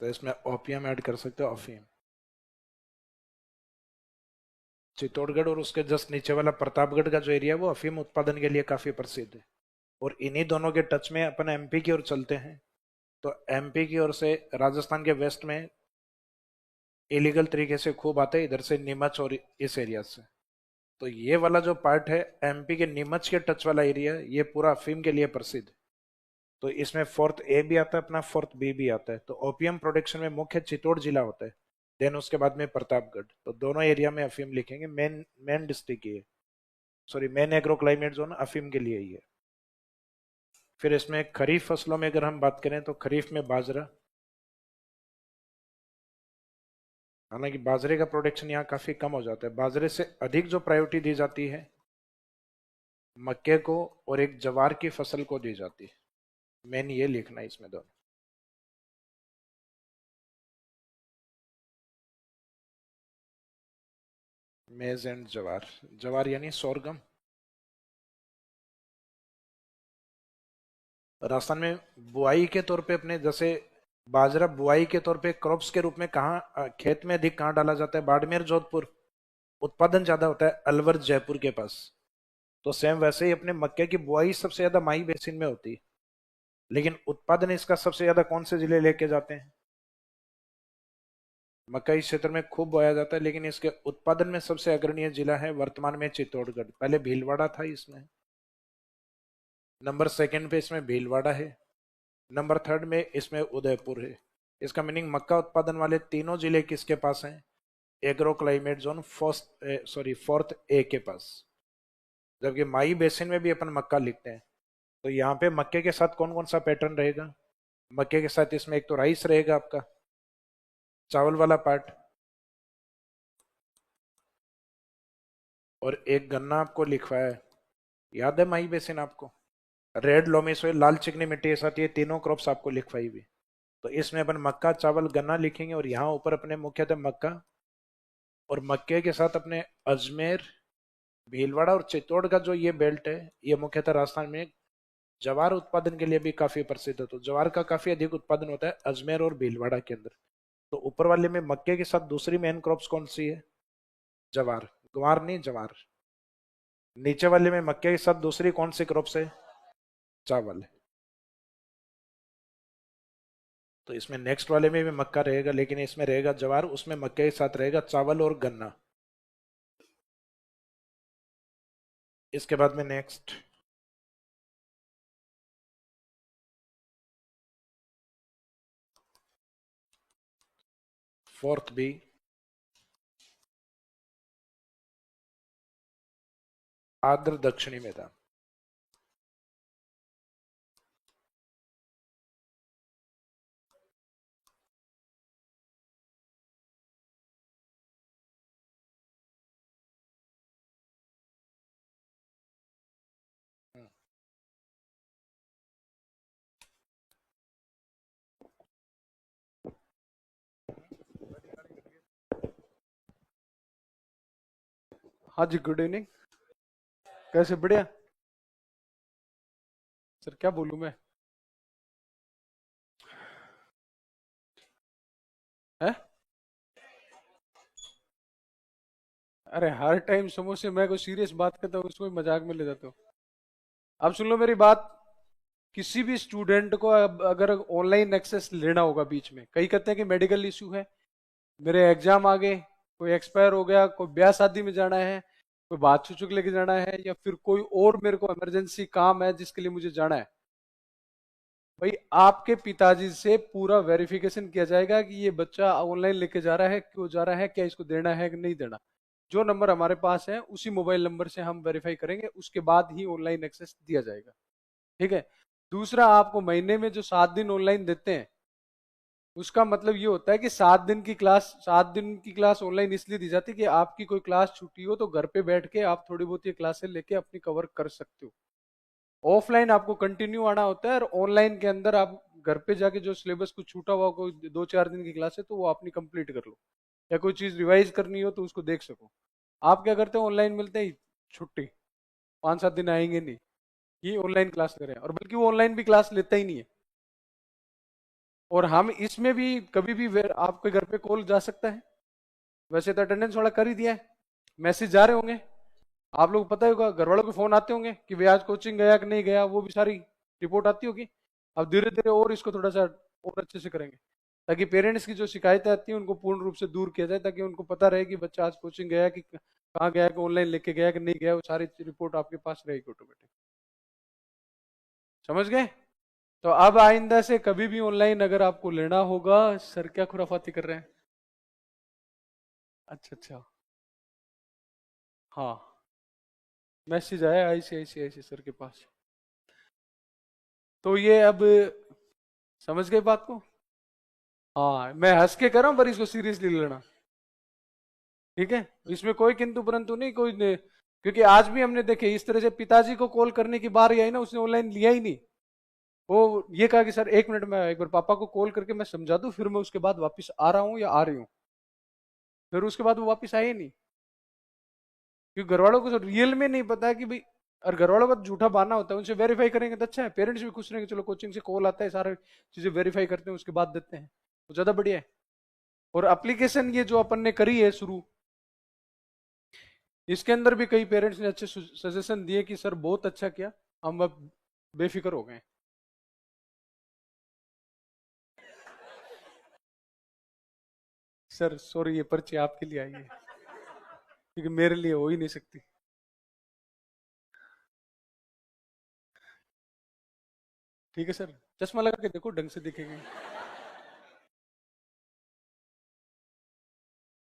[SPEAKER 1] तो इसमें ओपियम ऐड कर सकते हो, अफीम। चित्तौड़गढ़ और उसके जस्ट नीचे वाला प्रतापगढ़ का जो एरिया है वो अफीम उत्पादन के लिए काफी प्रसिद्ध है। और इन्हीं दोनों के टच में अपन एमपी की ओर चलते हैं। तो एमपी की ओर से राजस्थान के वेस्ट में इलीगल तरीके से खूब आते हैं, इधर से नीमच और इस एरिया से। तो ये वाला जो पार्ट है एमपी के नीमच के टच वाला एरिया, ये पूरा अफीम के लिए प्रसिद्ध है। तो इसमें फोर्थ ए भी आता है अपना, फोर्थ बी भी आता है। तो ओपियम प्रोडक्शन में मुख्य चित्तौड़ जिला होता है, देन उसके बाद में प्रतापगढ़। तो दोनों एरिया में अफीम लिखेंगे। मेन मेन डिस्ट्रिक्ट ये, sorry main agro climate zone अफीम के लिए ही है। फिर इसमें खरीफ फसलों में अगर हम बात करें तो खरीफ में बाजरा, हालांकि बाजरे का प्रोडक्शन यहाँ काफी कम हो जाता है। बाजरे से अधिक जो प्रायोरिटी दी जाती है मक्के को और एक जवार की फसल को दी जाती है। मेन ये लिखना है इसमें दोनों। मेज एंड जवार, जवार यानी सोरगम। राजस्थान में बुआई के तौर पे अपने जैसे बाजरा बुआई के तौर पे क्रॉप्स के रूप में कहाँ खेत में अधिक कहाँ डाला जाता है? बाड़मेर, जोधपुर। उत्पादन ज्यादा होता है अलवर, जयपुर के पास। तो सेम वैसे ही अपने मक्के की बुआई सबसे ज्यादा माई बेसिन में होती है, लेकिन उत्पादन इसका सबसे ज्यादा कौन से जिले लेके जाते हैं? मक्का इस क्षेत्र में खूब बोया जाता है, लेकिन इसके उत्पादन में सबसे अग्रणीय जिला है वर्तमान में चित्तौड़गढ़। पहले भीलवाड़ा था इसमें। नंबर सेकंड पे इसमें भीलवाड़ा है। नंबर थर्ड में इसमें उदयपुर है। इसका मीनिंग मक्का उत्पादन वाले तीनों जिले किसके पास हैं? एग्रो क्लाइमेट जोन फोर्थ ए के पास। जबकि माई बेसिन में भी अपन मक्का लिखते हैं। तो यहाँ पे मक्के के साथ कौन कौन सा पैटर्न रहेगा? मक्के के साथ इसमें एक तो राइस रहेगा आपका, चावल वाला पार्ट, और एक गन्ना आपको लिखवाया है। याद है माई बेसिन आपको? रेड लोमी सोइल, लाल चिकनी मिट्टी के साथ ये तीनों क्रॉप्स आपको लिखवाई हुई। तो इसमें अपन मक्का, चावल, गन्ना लिखेंगे, और यहाँ ऊपर अपने मुख्यतः मक्का, और मक्के के साथ अपने अजमेर, भीलवाड़ा और चित्तौड़ का जो ये बेल्ट है, ये मुख्यतः राजस्थान में जवार उत्पादन के लिए भी काफी प्रसिद्ध है। तो जवार का काफी अधिक उत्पादन होता है अजमेर और भीलवाड़ा के अंदर। तो ऊपर वाले में मक्के के साथ दूसरी मेन क्रॉप्स कौन सी है? जवार। ग्वार नहीं, जवार। नीचे वाले में मक्के के साथ दूसरी कौन सी क्रॉप्स है? चावल। तो इसमें नेक्स्ट वाले में भी मक्का रहेगा, लेकिन इसमें रहेगा जवार, उसमें मक्के के साथ रहेगा चावल और गन्ना। इसके बाद में नेक्स्ट फोर्थ बी, आर्द्र दक्षिणी मैदान।
[SPEAKER 2] हाँ जी, गुड इवनिंग। कैसे? बढ़िया सर, क्या बोलूं मैं? है? अरे हर टाइम समोसे, मैं कोई सीरियस बात करता हूँ उसको भी मजाक में ले जाते हो। अब सुन लो मेरी बात। किसी भी स्टूडेंट को अब अगर ऑनलाइन एक्सेस लेना होगा, बीच में कई कहते हैं कि मेडिकल इशू है, मेरे एग्जाम आ गए, कोई एक्सपायर हो गया, कोई ब्याह शादी में जाना है, कोई बात चुचुक लेके जाना है, या फिर कोई और मेरे को इमरजेंसी काम है जिसके लिए मुझे जाना है, भाई आपके पिताजी से पूरा वेरिफिकेशन किया जाएगा कि ये बच्चा ऑनलाइन लेके जा रहा है, क्यों जा रहा है, क्या इसको देना है कि नहीं देना। जो नंबर हमारे पास है उसी मोबाइल नंबर से हम वेरीफाई करेंगे, उसके बाद ही ऑनलाइन एक्सेस दिया जाएगा। ठीक है। दूसरा, आपको महीने में जो 7 दिन ऑनलाइन देते हैं, उसका मतलब ये होता है कि 7 दिन की क्लास ऑनलाइन इसलिए दी जाती है कि आपकी कोई क्लास छुट्टी हो तो घर पे बैठ के आप थोड़ी बहुत ये क्लासेस लेके अपनी कवर कर सकते हो। ऑफलाइन आपको कंटिन्यू आना होता है, और ऑनलाइन के अंदर आप घर पे जाके जो सिलेबस कुछ छूटा हुआ, कोई 2-4 दिन की क्लास है तो वो अपनी कंप्लीट कर लो, या कोई चीज रिवाइज करनी हो तो उसको देख सको। आप क्या करते हो? ऑनलाइन मिलते ही छुट्टी, 5-7 दिन आएंगे नहीं, ये ऑनलाइन क्लास करें, और बल्कि वो ऑनलाइन भी क्लास लेता ही नहीं है। और हम इसमें भी कभी भी आपके घर पे कॉल जा सकता है। वैसे तो अटेंडेंस वाला कर ही दिया है, मैसेज जा रहे होंगे, आप लोग पता ही होगा, घर वालों के फोन आते होंगे कि वे आज कोचिंग गया कि नहीं गया, वो भी सारी रिपोर्ट आती होगी। अब धीरे धीरे और इसको थोड़ा सा और अच्छे से करेंगे, ताकि पेरेंट्स की जो शिकायतें आती हैं उनको पूर्ण रूप से दूर किया जाए, ताकि उनको पता रहे कि बच्चा आज कोचिंग गया कि कहाँ गया, कि ऑनलाइन लेके गया कि नहीं गया, वो सारी रिपोर्ट आपके पास रहेगी ऑटोमेटिक। समझ गए? तो अब आइंदा से कभी भी ऑनलाइन अगर आपको लेना होगा, सर क्या खुराफाती कर रहे हैं? अच्छा अच्छा। हाँ, मैसेज आया आईसीआईसीआई सर के पास। तो ये अब समझ गए बात को? हाँ, मैं हंस के कर रहा हूं पर इसको सीरियसली लेना, ठीक है? इसमें कोई किंतु परंतु नहीं, क्योंकि आज भी हमने देखे इस तरह से पिताजी को कॉल करने की बारी आई ना, उसने ऑनलाइन लिया ही नहीं। वो ये कहा कि सर 1 मिनट में एक बार पापा को कॉल करके मैं समझा दूं, फिर मैं उसके बाद वापस आ रहा हूँ या आ रही हूँ। फिर उसके बाद वो वापस आए ही नहीं, क्योंकि घर वालों को रियल में नहीं पता है कि भाई, और घर वालों का तो झूठा बहाना होता है, उनसे वेरीफाई करेंगे तो अच्छा है, पेरेंट्स भी खुश रहेंगे, चलो कोचिंग से कॉल आता है, सारे चीजें वेरीफाई करते हैं उसके बाद देते हैं, तो ज्यादा बढ़िया है। और एप्लीकेशन ये जो अपन ने करी है शुरू, इसके अंदर भी कई पेरेंट्स ने अच्छे सजेशन दिए कि सर बहुत अच्छा किया, हम अब बेफिक्र हो गए। सर सॉरी, ये पर्ची आपके लिए आई है, क्योंकि मेरे लिए हो ही नहीं सकती। ठीक है सर, चश्मा लगा के देखो, ढंग से दिखेंगे,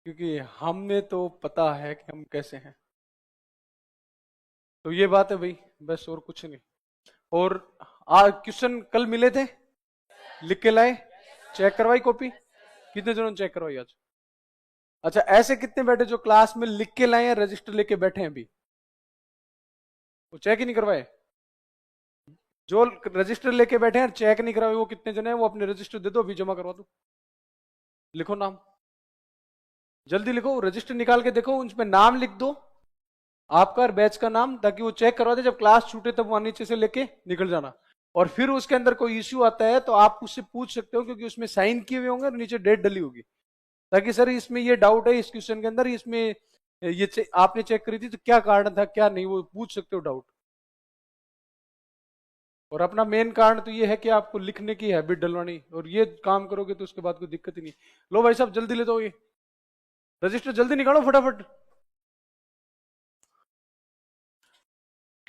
[SPEAKER 2] क्योंकि हमें तो पता है कि हम कैसे हैं। तो ये बात है भाई, बस और कुछ नहीं। और क्वेश्चन कल मिले थे, लिख के लाए, चेक करवाई कॉपी? कितने जनों ने चेक करवाई आज? अच्छा, ऐसे कितने बैठे जो क्लास में लिख के लाए हैं, रजिस्टर लेके बैठे हैं अभी, वो चेक ही नहीं करवाए? जो रजिस्टर लेके बैठे हैं चेक नहीं करवाए, वो कितने जने हैं? वो अपने रजिस्टर दे दो, अभी जमा करवा दो। लिखो नाम, जल्दी लिखो, रजिस्टर निकाल के देखो, उसमें नाम लिख दो आपका और बैच का नाम, ताकि वो चेक करवा दे, जब क्लास छूटे तब वहां नीचे से लेके निकल जाना। और फिर उसके अंदर कोई इश्यू आता है तो आप उससे पूछ सकते हो, क्योंकि उसमें साइन किए हुए होंगे और नीचे डेट डली होगी, ताकि सर इसमें ये डाउट है इस क्वेश्चन के अंदर, इसमें आपने चेक करी थी तो क्या कारण था क्या नहीं, वो पूछ सकते हो डाउट। और अपना मेन कारण तो ये है कि आपको लिखने की हैबिट डलवानी, और ये काम करोगे तो उसके बाद कोई दिक्कत ही नहीं। लो भाई साहब जल्दी ले दो, ये रजिस्टर जल्दी निकालो फटाफट।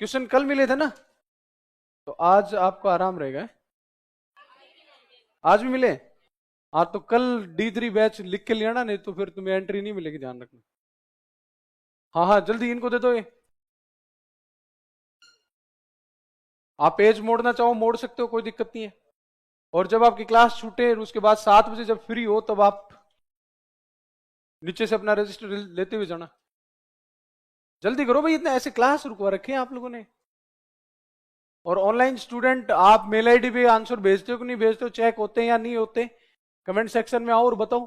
[SPEAKER 2] क्वेश्चन कल मिले थे ना, तो आज आपको आराम रहेगा। आज भी मिले? हाँ, तो कल D3 बैच लिख के ले आना, नहीं तो फिर तुम्हें एंट्री नहीं मिलेगी, ध्यान रखना। हाँ हाँ, जल्दी इनको दे दो ये। आप पेज मोड़ना चाहो मोड़ सकते हो, कोई दिक्कत नहीं है। और जब आपकी क्लास छूटे उसके बाद 7 बजे जब फ्री हो, तब आप नीचे से अपना रजिस्टर लेते हुए जाना। जल्दी करो भाई, इतने ऐसे क्लास रुकवा रखे हैं आप लोगों ने। और ऑनलाइन स्टूडेंट, आप मेल आईडी पे आंसर भेजते हो कि नहीं भेजते हो, चेक होते हैं या नहीं होते? कमेंट सेक्शन में आओ और बताओ।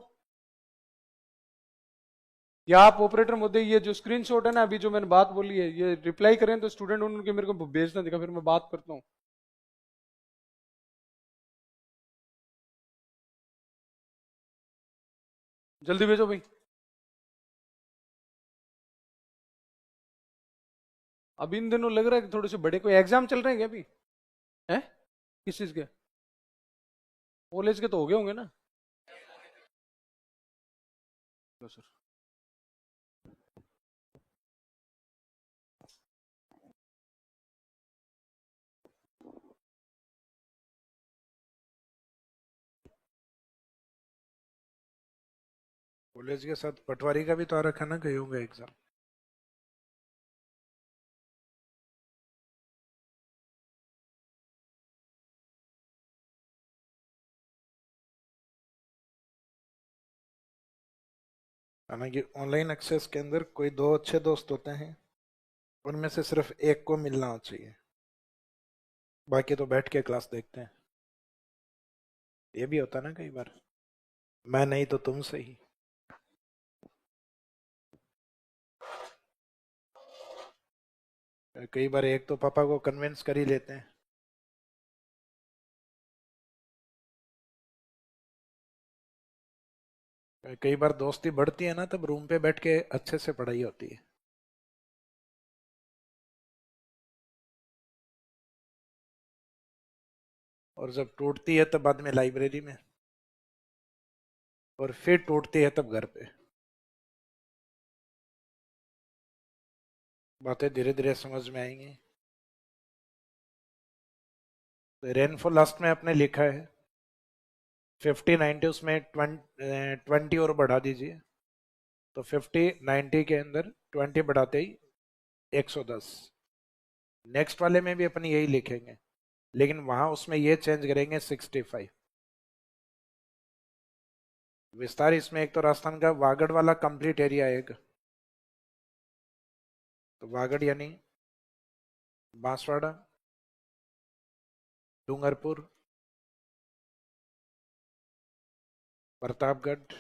[SPEAKER 2] या आप ऑपरेटर मुद्दे, ये जो स्क्रीनशॉट है ना अभी जो मैंने बात बोली है, ये रिप्लाई करें तो स्टूडेंट उनके मेरे को भेजना दिखा, फिर मैं बात करता हूँ। जल्दी भेजो भाई। अब इन दिनों लग रहा है कि थोड़े से बड़े कोई एग्जाम चल रहे हैं क्या अभी? है? किस चीज के? कॉलेज के तो हो गए होंगे ना? लो सर।
[SPEAKER 1] कॉलेज के साथ पटवारी का भी तो आ रखा ना, कहीं होगा एग्जाम। हालांकि ऑनलाइन एक्सेस के अंदर कोई दो अच्छे दोस्त होते हैं, उनमें से सिर्फ एक को मिलना चाहिए, बाकी तो बैठ के क्लास देखते हैं। ये भी होता ना कई बार, मैं नहीं तो तुम सही। कई बार एक तो पापा को कन्विंस कर ही लेते हैं। कई बार दोस्ती बढ़ती है ना, तब रूम पे बैठ के अच्छे से पढ़ाई होती है। और जब टूटती है तब बाद में लाइब्रेरी में, और फिर टूटती है तब घर पे। बातें धीरे धीरे समझ में आएंगी। तो रेनफॉल लास्ट में आपने लिखा है 50-90, उसमें 20 और बढ़ा दीजिए, तो 50-90 के अंदर 20 बढ़ाते ही 110। नेक्स्ट वाले में भी अपन यही लिखेंगे, लेकिन वहां उसमें ये चेंज करेंगे 65। विस्तार इसमें एक तो राजस्थान का वागड़ वाला कंप्लीट एरिया एक, तो वागड़ यानी बांसवाड़ा, डूंगरपुर, प्रतापगढ़,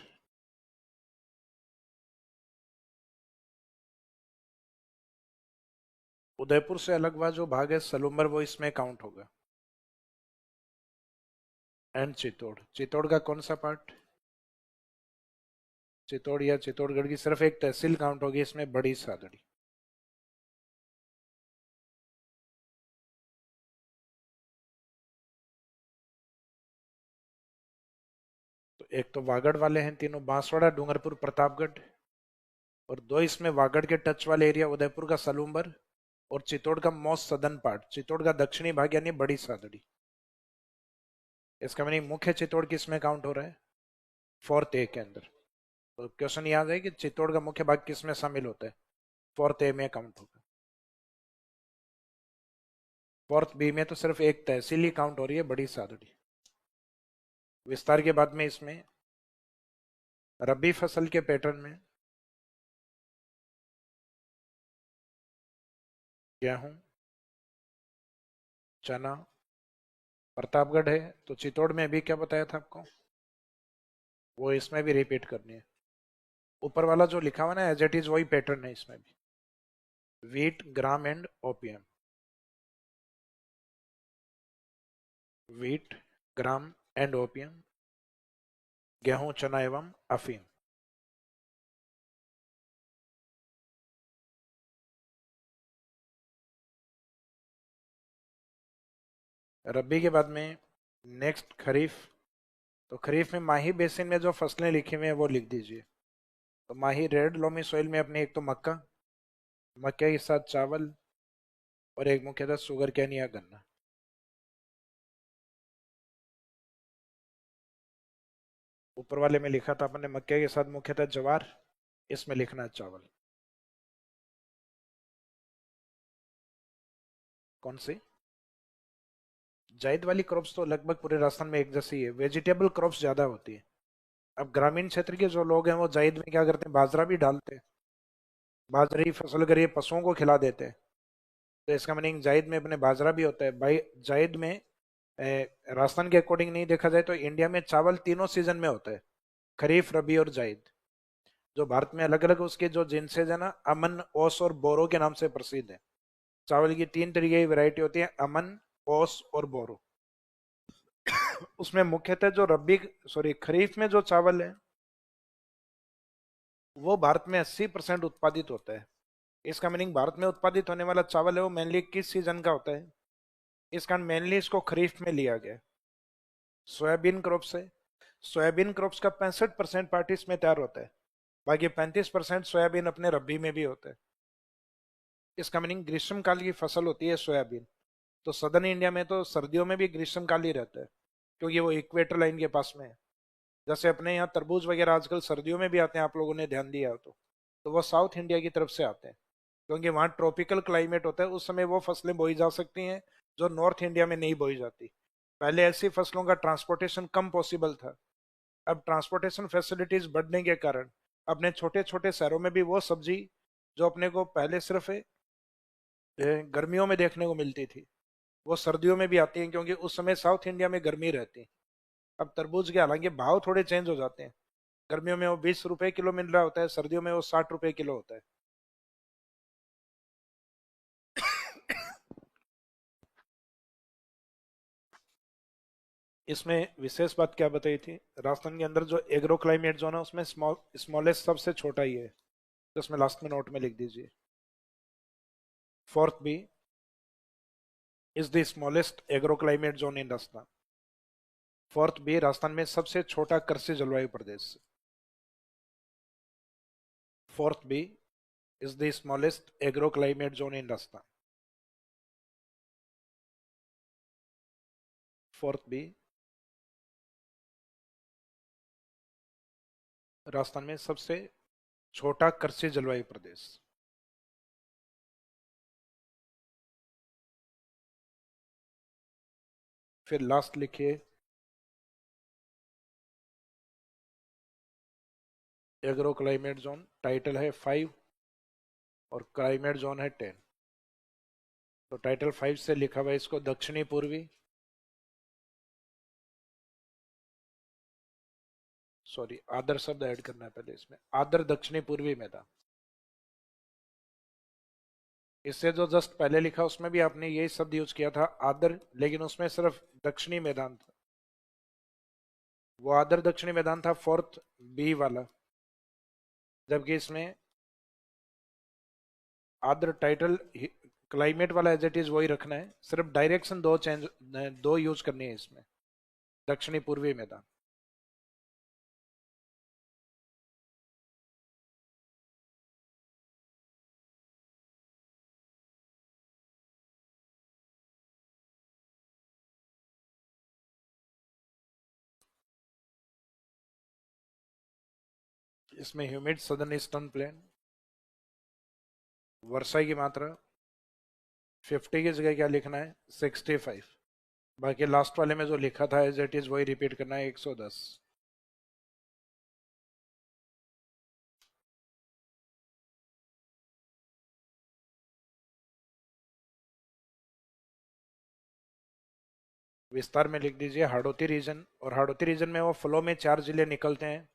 [SPEAKER 1] उदयपुर से अलग हुआ जो भाग है सलूम्बर, वो इसमें काउंट होगा। एंड चित्तौड़, चित्तौड़ का कौन सा पार्ट? चित्तौड़ या चित्तौड़गढ़ की सिर्फ एक तहसील काउंट होगी इसमें, बड़ी सादड़ी। तो एक तो वागड़ वाले हैं तीनों, बांसवाड़ा, डूंगरपुर, प्रतापगढ़, और दो इसमें वागड़ के टच वाले एरिया, उदयपुर का सलूम्बर और चित्तौड़ का मोस्ट सदर्न पार्ट, चित्तौड़ का दक्षिणी भाग यानी बड़ी सादड़ी। इसका मीनिंग मुख्य चित्तौड़ किस में काउंट हो रहा है? फोर्थ ए के अंदर। तो क्वेश्चन याद है कि चित्तौड़ का मुख्य भाग किस में शामिल होता है? फोर्थ ए में काउंट होगा। फोर्थ बी में तो सिर्फ एक तहसील ही काउंट हो रही है, बड़ी सादड़ी। विस्तार के बाद में इसमें रबी फसल के पैटर्न में गेहूं, चना, प्रतापगढ़ है, तो चित्तौड़ में भी क्या बताया था आपको, वो इसमें भी रिपीट करनी है। ऊपर वाला जो लिखा हुआ ना एज इट इज, वही पैटर्न है इसमें भी। Wheat, gram and OPM. Wheat, gram and OPM, गेहूं, चना एवं अफीम। रबी के बाद में नेक्स्ट खरीफ। तो खरीफ में माही बेसिन में जो फसलें लिखी हुई हैं वो लिख दीजिए। तो माही रेड लोमी सोइल में अपनी एक तो मक्का, मक्के के साथ चावल, और एक मुख्यतः शुगर कैन या गन्ना। ऊपर वाले में लिखा था अपने मक्के के साथ मुख्यतः ज्वार, इसमें लिखना है चावल। कौन सी? जायद वाली क्रॉप्स तो लगभग पूरे राजस्थान में एक जैसी है, वेजिटेबल क्रॉप्स ज्यादा होती है। अब ग्रामीण क्षेत्र के जो लोग हैं वो जायद में क्या करते हैं, बाजरा भी डालते हैं, बाजरे की फसल करिए पशुओं को खिला देते हैं। तो इसका मीनिंग जायद में अपने बाजरा भी होता है भाई। जायद में राजस्थान के अकॉर्डिंग नहीं देखा जाए तो इंडिया में चावल तीनों सीजन में होता है, खरीफ, रबी और जायद। जो भारत में अलग अलग उसके जो जिनसेज है ना, अमन, ओस और बोरो के नाम से प्रसिद्ध है। चावल की तीन तरीके की वैरायटी होती है, अमन, ओस और बोरो। उसमें मुख्यतः जो रबी सॉरी खरीफ में जो चावल है वो भारत में 80% उत्पादित होता है। इसका मीनिंग भारत में उत्पादित होने वाला चावल है वो मेनली किस सीजन का होता है? इस कारण मेनली इसको खरीफ में लिया गया। सोयाबीन क्रॉप से, सोयाबीन क्रॉप्स का 65% पार्ट इसमें तैयार होता है, बाकी 35% सोयाबीन अपने रबी में भी होता है। इसका मीनिंग ग्रीष्मकाल की फसल होती है सोयाबीन। तो सदर्न इंडिया में तो सर्दियों में भी ग्रीष्मकाल ही रहता है, क्योंकि वो इक्वेटर लाइन के पास में है। जैसे अपने यहाँ तरबूज वगैरह आजकल सर्दियों में भी आते हैं, आप लोगों ने ध्यान दिया हो तो वो साउथ इंडिया की तरफ से आते हैं, क्योंकि वहाँ ट्रॉपिकल क्लाइमेट होता है। उस समय वो फसलें बोई जा सकती हैं जो नॉर्थ इंडिया में नहीं बोई जाती। पहले ऐसी फसलों का ट्रांसपोर्टेशन कम पॉसिबल था। अब ट्रांसपोर्टेशन फैसिलिटीज बढ़ने के कारण अपने छोटे छोटे शहरों में भी वो सब्जी जो अपने को पहले सिर्फ गर्मियों में देखने को मिलती थी, वो सर्दियों में भी आती है, क्योंकि उस समय साउथ इंडिया में गर्मी रहती है। अब तरबूज के हालांकि भाव थोड़े चेंज हो जाते हैं, गर्मियों में वो 20 रुपए किलो मिल रहा होता है, सर्दियों में वो 60 रुपए किलो होता है। इसमें विशेष बात क्या बताई थी, राजस्थान के अंदर जो एग्रो क्लाइमेट जोन है उसमें स्मॉलेस्ट सबसे छोटा ही है, तो उसमें लास्ट में नोट में लिख दीजिए। Fourth B is the smallest agro climate zone in Rajasthan. Fourth B Rajasthan में सबसे छोटा कृषि जलवायु प्रदेश। Fourth B is the smallest agro climate zone in Rajasthan. Fourth B Rajasthan में सबसे छोटा कृषि जलवायु प्रदेश। फिर लास्ट लिखिए एग्रो क्लाइमेट जोन, टाइटल है 5 और क्लाइमेट जोन है 10। तो टाइटल 5 से लिखा हुआ है इसको दक्षिणी पूर्वी, सॉरी आदर शब्द ऐड करना है पहले इसमें, आदर दक्षिणी पूर्वी मैदान। इससे जो जस्ट पहले लिखा उसमें भी आपने यही शब्द यूज किया था आदर, लेकिन उसमें सिर्फ दक्षिणी मैदान था, वो आदर दक्षिणी मैदान था फोर्थ बी वाला, जबकि इसमें आदर टाइटल क्लाइमेट वाला एज इट इज वही रखना है, सिर्फ डायरेक्शन दो चेंज, दो यूज करनी है इसमें, दक्षिणी पूर्वी मैदान। इसमें ह्यूमिड सदर्न ईस्टर्न प्लेन, वर्षा की मात्रा 50 की जगह क्या लिखना है 65, बाकी लास्ट वाले में जो लिखा था एज इट इज वही रिपीट करना है 110। विस्तार में लिख दीजिए हाड़ौती रीजन, और हाड़ौती रीजन में वो फ्लो में 4 जिले निकलते हैं,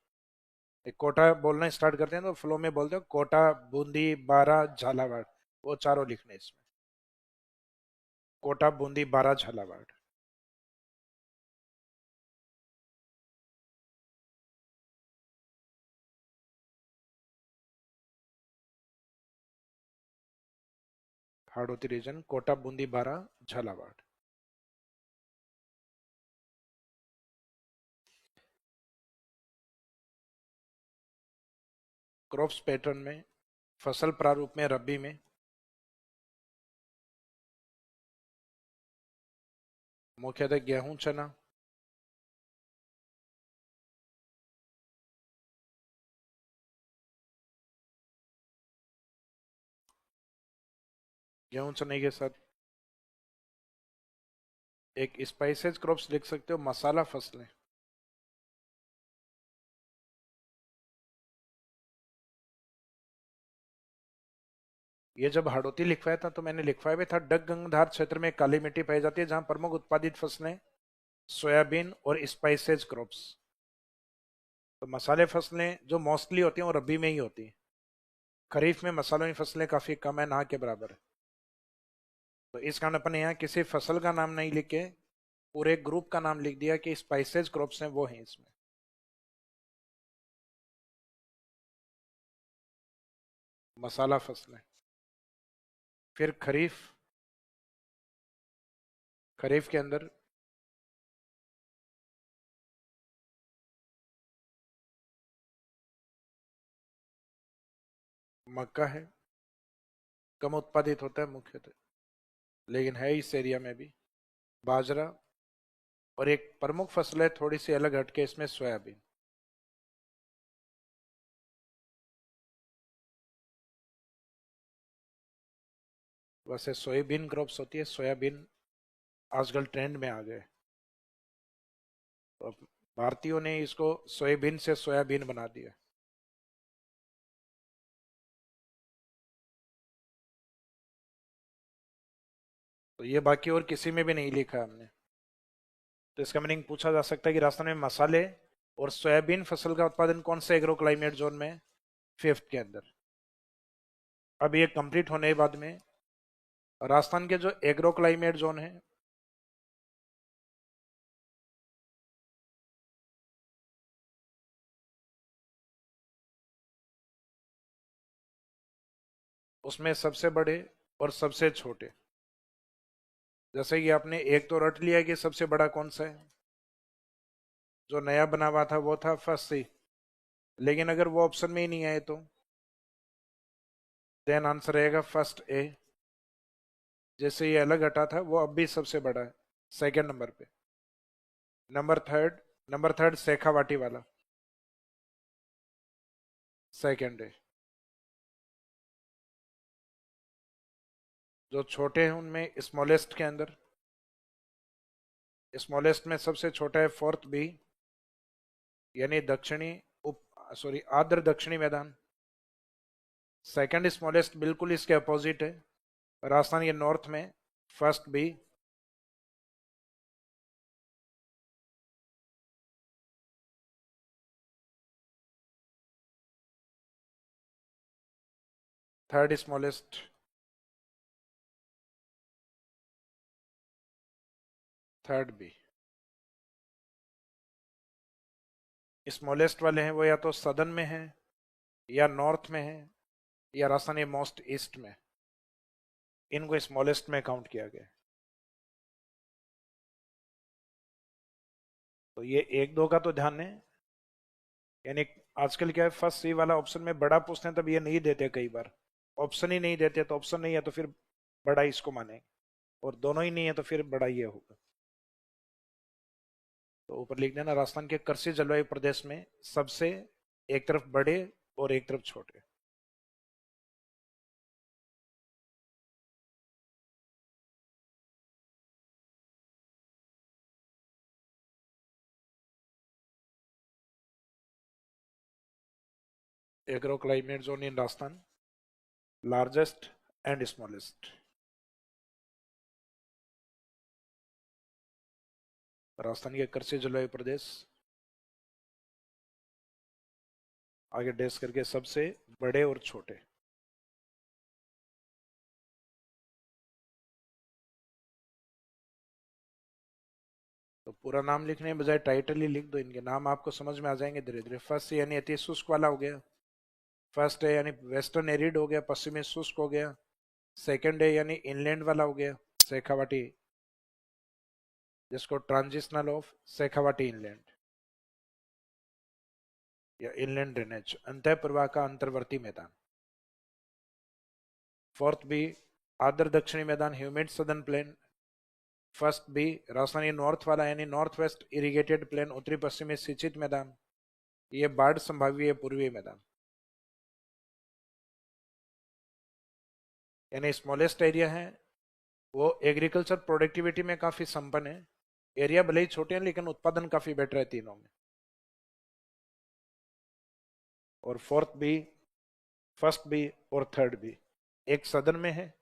[SPEAKER 1] एक कोटा बोलना स्टार्ट करते हैं तो फ्लो में बोलते हैं कोटा, बूंदी, बारा, झालावाड़, वो चारों लिखने इसमें, कोटा, बूंदी, बारा, झालावाड़। हाड़ौती रीजन कोटा, बूंदी, बारा, झालावाड़। क्रॉप्स पैटर्न में, फसल प्रारूप में रबी में मुख्यतः गेहूं, चना, गेहूं चने के साथ एक स्पाइसेज क्रॉप्स लिख सकते हो, मसाला फसलें। ये जब हाड़ौती लिखवाया था तो मैंने लिखवाया भी था डग गंगधार क्षेत्र में काली मिट्टी पाई जाती है जहां प्रमुख उत्पादित फसलें सोयाबीन और स्पाइसेज क्रॉप्स। तो मसाले फसलें जो मोस्टली होती हैं वो रबी में ही होती हैं, खरीफ में मसालों की फसलें काफी कम है, ना के बराबर है। तो इस कारण अपन यहाँ किसी फसल का नाम नहीं लिख के पूरे ग्रुप का नाम लिख दिया कि स्पाइसेज क्रॉप्स हैं वो हैं इसमें। मसाला फसलें। फिर खरीफ, खरीफ के अंदर मक्का है, कम उत्पादित होता है मुख्यतः, लेकिन है इस एरिया में भी, बाजरा, और एक प्रमुख फसल है थोड़ी सी अलग हटके इसमें सोयाबीन। वैसे सोयाबीन क्रॉप्स होती है, सोयाबीन आजकल ट्रेंड में आ गए, तो अब भारतीयों ने इसको सोयाबीन से सोयाबीन बना दिया। तो ये बाकी और किसी में भी नहीं लिखा हमने। तो इसका मीनिंग पूछा जा सकता है कि राजस्थान में मसाले और सोयाबीन फसल का उत्पादन कौन से एग्रो क्लाइमेट जोन में, फिफ्थ के अंदर। अब ये कंप्लीट होने के बाद में राजस्थान के जो एग्रो क्लाइमेट जोन है उसमें सबसे बड़े और सबसे छोटे, जैसे कि आपने एक तो रट लिया कि सबसे बड़ा कौन सा है, जो नया बना हुआ था वो था फर्स्ट सी, लेकिन अगर वो ऑप्शन में ही नहीं आए तो देन आंसर रहेगा फर्स्ट ए, जैसे ये अलग हटा था वो अब भी सबसे बड़ा है सेकंड नंबर पे। नंबर थर्ड शेखावाटी वाला सेकंड है। जो छोटे हैं उनमें स्मॉलेस्ट के अंदर स्मॉलेस्ट में सबसे छोटा है फोर्थ बी, यानी दक्षिणी आर्द्र दक्षिणी मैदान। सेकंड स्मॉलेस्ट बिल्कुल इसके अपोजिट है, राजस्थान के नॉर्थ में, first B. Third smallest, third B. Smallest वाले हैं वो या तो सदर्न में है, या नॉर्थ में है, या राजस्थान के मोस्ट ईस्ट में। इनको स्मॉलेस्ट में काउंट किया गया। तो ये एक दो का तो ध्यान है, यानी आजकल क्या है, फर्स्ट सी वाला ऑप्शन में बड़ा पूछते हैं तब ये नहीं देते, कई बार ऑप्शन ही नहीं देते, तो ऑप्शन नहीं है तो फिर बड़ा इसको माने, और दोनों ही नहीं है तो फिर बड़ा ये होगा। तो ऊपर लिख देना, राजस्थान के कृषि जलवायु प्रदेश में सबसे एक तरफ बड़े और एक तरफ छोटे। Agro climate zone in Rajasthan, largest and smallest. Rajasthan के कृषि जलवायु प्रदेश, आगे डैश करके सबसे बड़े और छोटे। तो पूरा नाम लिखने के बजाय टाइटल ही लिख दो, इनके नाम आपको समझ में आ जाएंगे धीरे धीरे। फर्स्ट यानी अति शुष्क वाला हो गया, फर्स्ट है यानी वेस्टर्न एरिड हो गया, पश्चिमी शुष्क हो गया। सेकंड है यानी इनलैंड वाला हो गया, शेखावाटी, जिसको ट्रांजिशनल ऑफ शेखावाटी इनलैंड या इनलैंड ड्रेनेज, अंतः प्रवाह का अंतर्वर्ती मैदान। फोर्थ बी, आर्द्र दक्षिणी मैदान, humid southern plain. First B, Rajasthani north वाला यानी नॉर्थ वेस्ट इरिगेटेड प्लेन, उत्तरी पश्चिमी सिंचित मैदान, ये बाढ़ संभाव्य पूर्वी मैदान। यानी स्मॉलेस्ट एरिया है वो एग्रीकल्चर प्रोडक्टिविटी में काफी संपन्न है, एरिया भले ही छोटे हैं लेकिन उत्पादन काफी बेटर है तीनों में। और फोर्थ बी, फर्स्ट बी और थर्ड बी, एक सदर्न में है,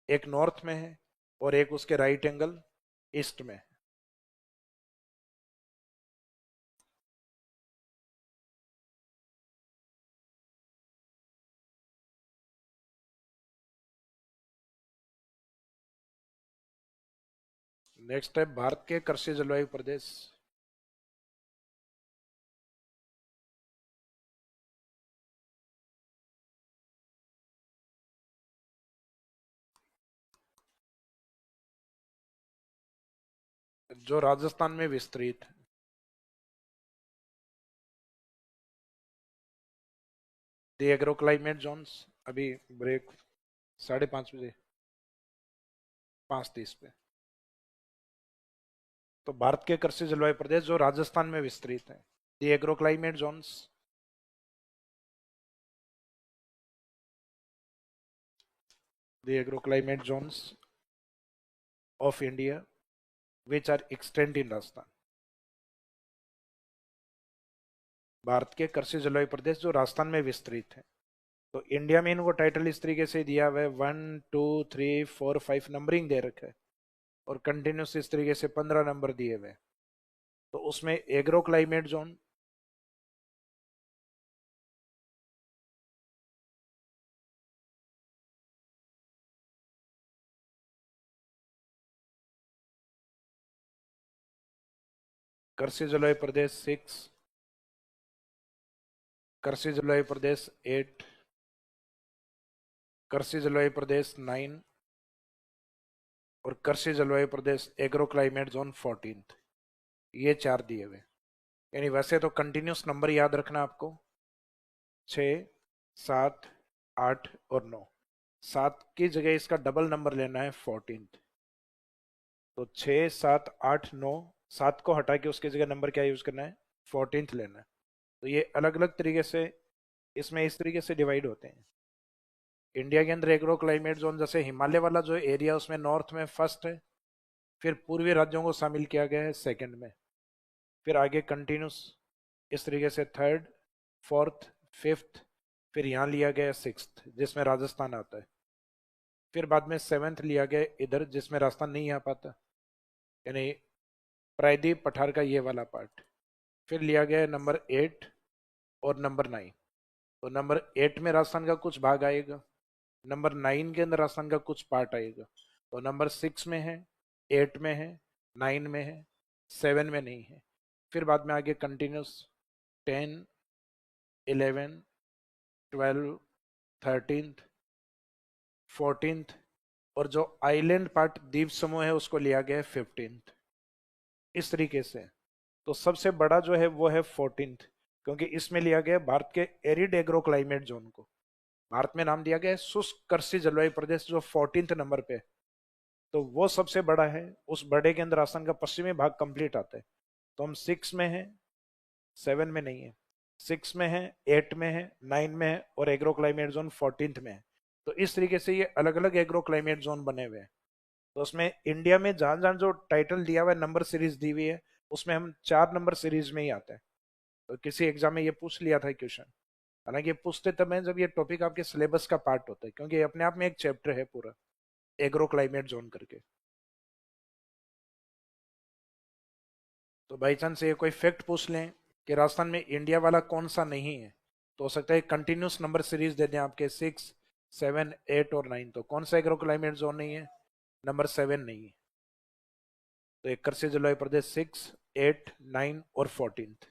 [SPEAKER 1] एक नॉर्थ में है, और एक उसके राइट एंगल ईस्ट में है। नेक्स्ट है भारत के कृषि जलवायु प्रदेश। जो राजस्थान में विस्तृत है। दी एग्रो क्लाइमेट जोन्स, अभी ब्रेक 5:30 बजे, 5:30 पे। तो भारत के कृषि जलवायु प्रदेश जो राजस्थान में विस्तृत है, the agro climate zones, the agro climate zones of India which are extend in Rajasthan. Bharat के कृषि जलवायु प्रदेश जो राजस्थान में विस्तृत है। तो इंडिया में इनको टाइटल इस तरीके से दिया हुआ है, 1 2 3 4 5 नंबरिंग दे रखा है, और कंटिन्यूस इस तरीके से 15 नंबर दिए हुए। तो उसमें एग्रो क्लाइमेट जोन, कृषि जलवायु प्रदेश 6, कृषि जलवायु प्रदेश 8, कृषि जलवायु प्रदेश 9, और कृषि जलवायु प्रदेश एग्रो क्लाइमेट जोन 14। ये 4 दिए हुए। यानी वैसे तो कंटिन्यूस नंबर याद रखना आपको, 6 7 8 और 9। 7 की जगह इसका डबल नंबर लेना है, 14। तो 6 7 8 9, 7 को हटा के उसकी जगह नंबर क्या यूज करना है, 14 लेना है। तो ये अलग अलग तरीके से इसमें इस तरीके से डिवाइड होते हैं। इंडिया के अंदर एग्रो क्लाइमेट जोन, जैसे हिमालय वाला जो एरिया उसमें नॉर्थ में फर्स्ट है, फिर पूर्वी राज्यों को शामिल किया गया है सेकंड में। फिर आगे कंटिन्यूस इस तरीके से थर्ड, फोर्थ, फिफ्थ, फिर यहाँ लिया गया सिक्स्थ जिसमें राजस्थान आता है। फिर बाद में सेवेंथ लिया गया इधर जिसमें राजस्थान नहीं आ पाता, यानी प्रायद्वीप पठार का ये वाला पार्ट। फिर लिया गया नंबर 8 और नंबर 9। तो नंबर 8 में राजस्थान का कुछ भाग आएगा, नंबर 9 के अंदर राजस्थान का कुछ पार्ट आएगा। तो नंबर 6 में है, 8 में है, 9 में है, 7 में नहीं है। फिर बाद में आगे कंटिन्यूस 10, 11, 12, 13, 14 और जो आइलैंड पार्ट द्वीप समूह है उसको लिया गया है 15। इस तरीके से तो सबसे बड़ा जो है वो है 14, क्योंकि इसमें लिया गया भारत के एरिड एग्रो क्लाइमेट जोन को। भारत में नाम दिया गया है शुष्क कृषि जलवायु प्रदेश जो 14 नंबर पे है। तो वो सबसे बड़ा है, उस बड़े के अंदर आसाम का पश्चिमी भाग कंप्लीट आता है। तो हम 6 में है, 7 में नहीं है, 6 में है, 8 में है, 9 में है और एग्रो क्लाइमेट जोन 14 में है। तो इस तरीके से ये अलग अलग एग्रो क्लाइमेट जोन बने हुए हैं। तो उसमें इंडिया में जहां जहां जो टाइटल दिया हुआ है, नंबर सीरीज दी हुई है, उसमें हम 4 नंबर सीरीज में ही आते हैं। तो किसी एग्जाम में ये पूछ लिया था क्वेश्चन, हालांकि ये पूछते तब है जब ये टॉपिक आपके सिलेबस का पार्ट होता है, क्योंकि ये अपने आप में एक चैप्टर है पूरा एग्रो क्लाइमेट जोन करके। तो बाई चांस ये कोई फैक्ट पूछ लें कि राजस्थान में इंडिया वाला कौन सा नहीं है, तो हो सकता है कंटिन्यूस नंबर सीरीज दे दें आपके 6, 7, 8 और 9। तो कौन सा एग्रो क्लाइमेट जोन नहीं है? नंबर 7 नहीं है। तो एक कृषि जलवायु प्रदेश 6, 8, 9 और 14।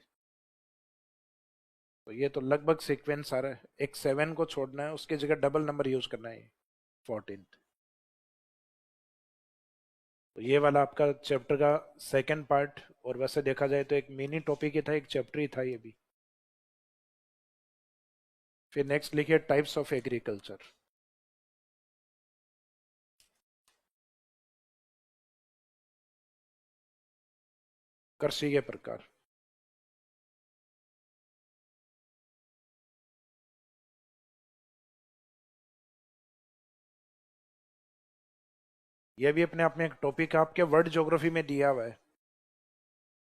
[SPEAKER 1] तो ये तो लगभग सीक्वेंस आ रहा है, एक 7 को छोड़ना है, उसकी जगह डबल नंबर यूज करना है 14। तो ये वाला आपका चैप्टर का सेकंड पार्ट, और वैसे देखा जाए तो एक मिनी टॉपिक ही था, एक चैप्टर ही था ये भी। फिर नेक्स्ट लिखिए टाइप्स ऑफ एग्रीकल्चर। कृषि के प्रकार। यह भी अपने आप में एक टॉपिक आपके वर्ल्ड ज्योग्राफी में दिया हुआ है,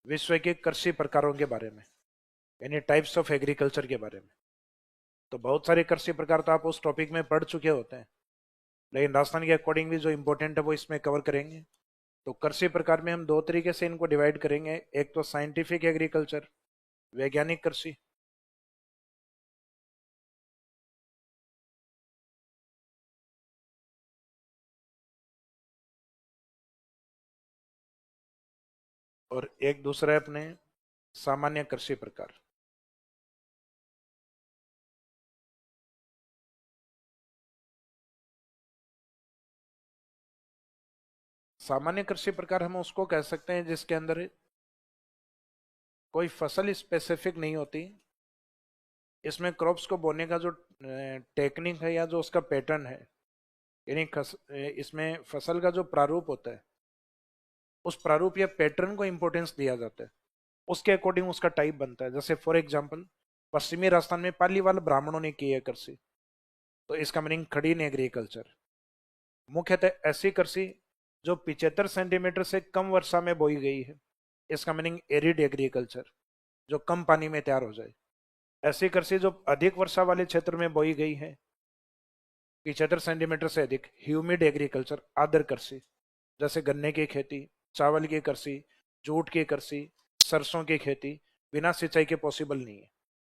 [SPEAKER 1] विश्व के कृषि प्रकारों के बारे में, यानी टाइप्स ऑफ एग्रीकल्चर के बारे में। तो बहुत सारे कृषि प्रकार तो आप उस टॉपिक में पढ़ चुके होते हैं, लेकिन राजस्थान के अकॉर्डिंग भी जो इंपॉर्टेंट है वो इसमें कवर करेंगे। तो कृषि प्रकार में हम दो तरीके से इनको डिवाइड करेंगे, एक तो साइंटिफिक एग्रीकल्चर, वैज्ञानिक कृषि, और एक दूसरा है अपने सामान्य कृषि प्रकार। सामान्य कृषि प्रकार हम उसको कह सकते हैं जिसके अंदर कोई फसल स्पेसिफिक नहीं होती, इसमें क्रॉप्स को बोने का जो टेक्निक है या जो उसका पैटर्न है, यानी इसमें फसल का जो प्रारूप होता है उस प्रारूप या पैटर्न को इंपॉर्टेंस दिया जाता है, उसके अकॉर्डिंग उसका टाइप बनता है। जैसे फॉर एग्जांपल पश्चिमी राजस्थान में पालीवाल ब्राह्मणों ने की है कृषि, तो इसका मीनिंग खड़ीन एग्रीकल्चर। मुख्यतः ऐसी कृषि जो 75 सेंटीमीटर से कम वर्षा में बोई गई है, इसका मीनिंग एरिड एग्रीकल्चर, जो कम पानी में तैयार हो जाए। ऐसी कृषि जो अधिक वर्षा वाले क्षेत्र में बोई गई है, 75 सेंटीमीटर से अधिक, ह्यूमिड एग्रीकल्चर, आर्द्र कृषि, जैसे गन्ने की खेती, चावल की कृषि, जूट की कृषि, सरसों की खेती बिना सिंचाई के पॉसिबल नहीं है।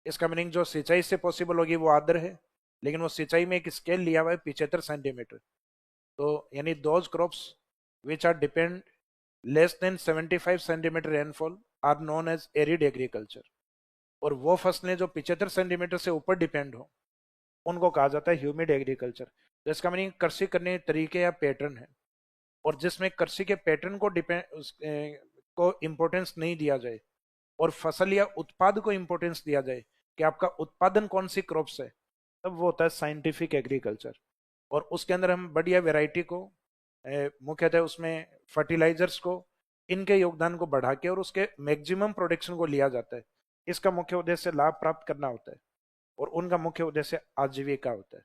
[SPEAKER 1] इसका मीनिंग जो सिंचाई से पॉसिबल होगी वो आर्द्र है, लेकिन वो सिंचाई में एक स्केल लिया हुआ है 75 सेंटीमीटर। तो यानी those crops which are depend less than 75 centimetre rainfall are known as arid agriculture. और वो फसलें जो 75 सेंटीमीटर से ऊपर डिपेंड हो उनको कहा जाता है ह्यूमिड एग्रीकल्चर। तो इसका मीनिंग कृषि करने के तरीके या पैटर्न है, और जिसमें कृषि के पैटर्न को को इम्पोर्टेंस नहीं दिया जाए और फसल या उत्पाद को इम्पोर्टेंस दिया जाए कि आपका उत्पादन कौन सी क्रॉप्स है, तब वो होता है साइंटिफिक एग्रीकल्चर। और उसके अंदर हम बढ़िया वैरायटी को मुख्यतः उसमें फर्टिलाइजर्स को, इनके योगदान को बढ़ा के और उसके मैक्सिमम प्रोडक्शन को लिया जाता है। इसका मुख्य उद्देश्य लाभ प्राप्त करना होता है और उनका मुख्य उद्देश्य आजीविका होता है।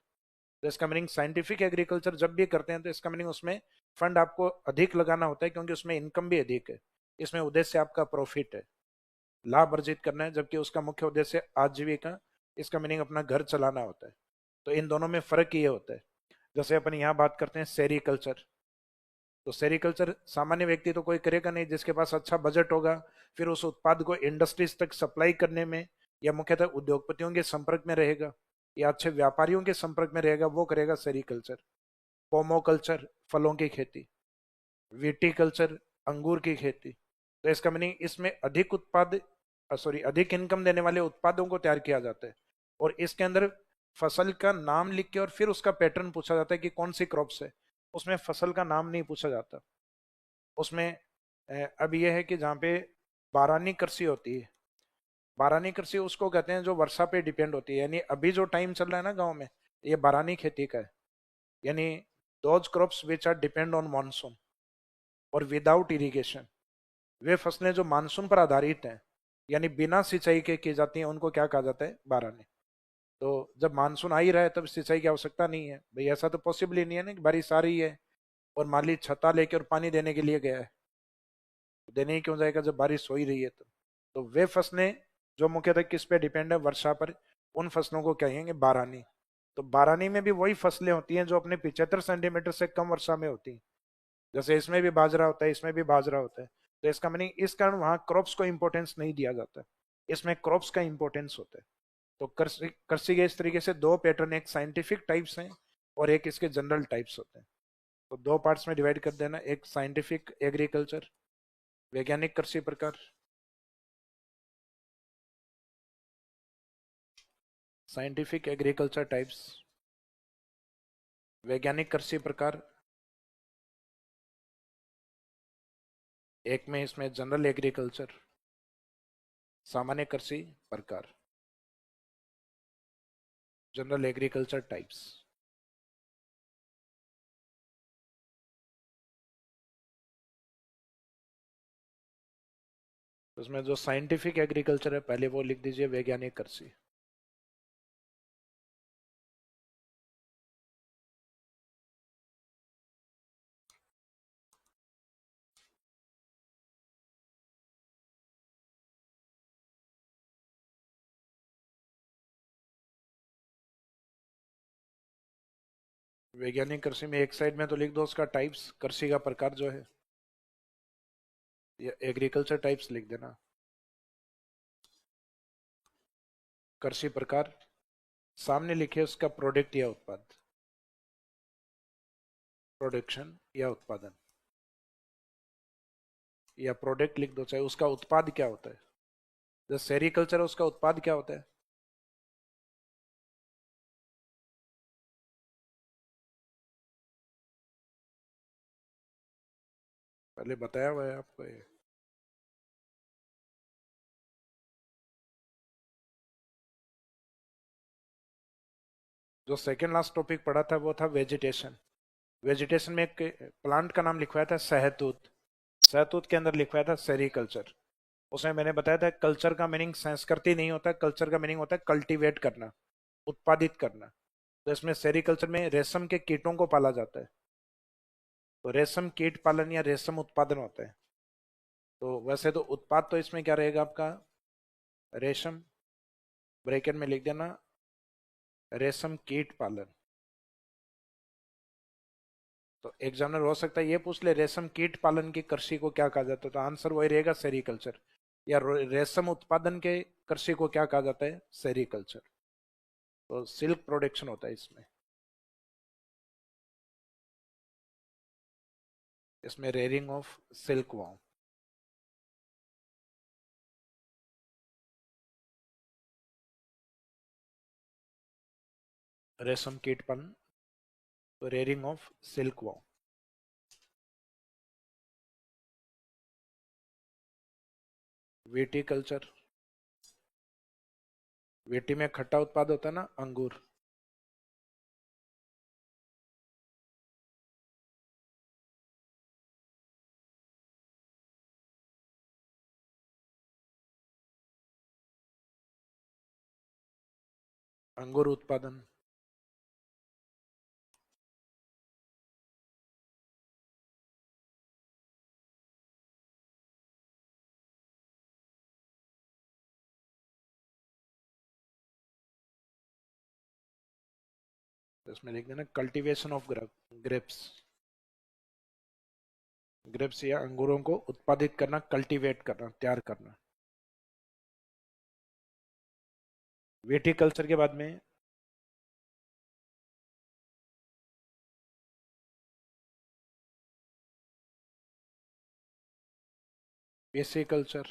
[SPEAKER 1] तो इसका मीनिंग साइंटिफिक एग्रीकल्चर जब भी करते हैं तो इसका मीनिंग उसमें फंड आपको अधिक लगाना होता है क्योंकि उसमें इनकम भी अधिक है, इसमें उद्देश्य आपका प्रॉफिट है, लाभ अर्जित करना है, जबकि उसका मुख्य उद्देश्य आजीविका, इसका मीनिंग अपना घर चलाना होता है। तो इन दोनों में फर्क ये होता है। जैसे अपन यहाँ बात करते हैं सेरिकल्चर, तो सेरिकल्चर सामान्य व्यक्ति तो कोई करेगा नहीं, जिसके पास अच्छा बजट होगा, फिर उस उत्पाद को इंडस्ट्रीज तक सप्लाई करने में या मुख्यतः उद्योगपतियों के संपर्क में रहेगा या अच्छे व्यापारियों के संपर्क में रहेगा, वो करेगा सेरिकल्चर। पोमोकल्चर, फलों की खेती। विटीकल्चर, अंगूर की खेती। तो इसका मीनिंग इसमें अधिक उत्पाद, सॉरी, अधिक इनकम देने वाले उत्पादों को तैयार किया जाता है, और इसके अंदर फसल का नाम लिख के और फिर उसका पैटर्न पूछा जाता है कि कौन सी क्रॉप्स है। उसमें फसल का नाम नहीं पूछा जाता उसमें। अब यह है कि जहाँ पे बारानी कृषि होती है, बारानी कृषि उसको कहते हैं जो वर्षा पे डिपेंड होती है, यानी अभी जो टाइम चल रहा है ना गांव में, ये बारानी खेती का है। यानी those crops which are depend on monsoon और विदाउट इरिगेशन, वे फसलें जो मानसून पर आधारित हैं, यानी बिना सिंचाई के की जाती हैं, उनको क्या कहा जाता है, बारानी। तो जब मानसून आ ही रहा है तब सिंचाई की आवश्यकता नहीं है भाई, ऐसा तो पॉसिबल ही नहीं है ना कि बारिश आ रही है और माली छत्ता लेके और पानी देने के लिए गया है, तो देने ही क्यों जाएगा जब बारिश हो ही रही है। तो वे फसलें जो मुख्यतः किस पे डिपेंड है, वर्षा पर, उन फसलों को कहेंगे बारानी। तो बारानी में भी वही फसलें होती हैं जो अपने 75 सेंटीमीटर से कम वर्षा में होती हैं। जैसे इसमें भी बाजरा होता है, इसमें भी बाजरा होता है। तो इसका मीनिंग इस कारण वहां क्रॉप्स को इंपॉर्टेंस नहीं दिया जाता, इसमें क्रॉप्स का इंपॉर्टेंस होता है। तो कृषि कृषि के इस तरीके से दो पैटर्न, एक साइंटिफिक टाइप्स हैं और एक इसके जनरल टाइप्स होते हैं। तो दो पार्ट्स में डिवाइड कर देना, एक साइंटिफिक एग्रीकल्चर, वैज्ञानिक कृषि प्रकार, साइंटिफिक एग्रीकल्चर टाइप्स, वैज्ञानिक कृषि प्रकार। एक में इसमें जनरल एग्रीकल्चर, सामान्य कृषि प्रकार, जनरल एग्रीकल्चर टाइप्स। उसमें जो साइंटिफिक एग्रीकल्चर है पहले वो लिख दीजिए, वैज्ञानिक कृषि। वैज्ञानिक कृषि में एक साइड में तो लिख दो उसका टाइप्स, कृषि का प्रकार जो है, ये एग्रीकल्चर टाइप्स लिख देना। कृषि प्रकार सामने लिखे उसका प्रोडक्ट या उत्पाद, प्रोडक्शन या उत्पादन, या प्रोडक्ट लिख दो, चाहे उसका उत्पाद क्या होता है। जो सेरिकल्चर है उसका उत्पाद क्या होता है, पहले बताया हुआ है आपको ये। जो सेकेंड लास्ट टॉपिक पढ़ा था वो था वेजिटेशन। वेजिटेशन में एक प्लांट का नाम लिखवाया था सहतूत, सहतूत के अंदर लिखवाया था सेरिकल्चर। उसमें मैंने बताया था कल्चर का मीनिंग संस्कृति नहीं होता, कल्चर का मीनिंग होता है कल्टीवेट करना, उत्पादित करना। तो इसमें सेरिकल्चर में रेशम के कीटों को पाला जाता है, तो रेशम कीट पालन या रेशम उत्पादन होता है। तो वैसे तो उत्पाद तो इसमें क्या रहेगा आपका, रेशम, ब्रैकेट में लिख देना रेशम कीट पालन। तो एग्जामिनर हो सकता है ये पूछ ले रेशम कीट पालन की कृषि को क्या कहा जाता है, तो आंसर वही रहेगा सेरिकल्चर। या रेशम उत्पादन के कृषि को क्या कहा जाता है, सेरिकल्चर। तो सिल्क प्रोडक्शन होता है इसमें। इसमें रेयरिंग ऑफ सिल्क वॉर्म, रेशम कीट पालन, तो rearing of silk worm. Viticulture, witty में खट्टा उत्पाद होता है ना, अंगूर। अंगूर उत्पादन, तो इसमें लिख देना कल्टीवेशन ऑफ ग्रेप्स। ग्रेप्स या अंगूरों को उत्पादित करना, कल्टीवेट करना, तैयार करना। विटिकल्चर के बाद में पेसिकल्चर।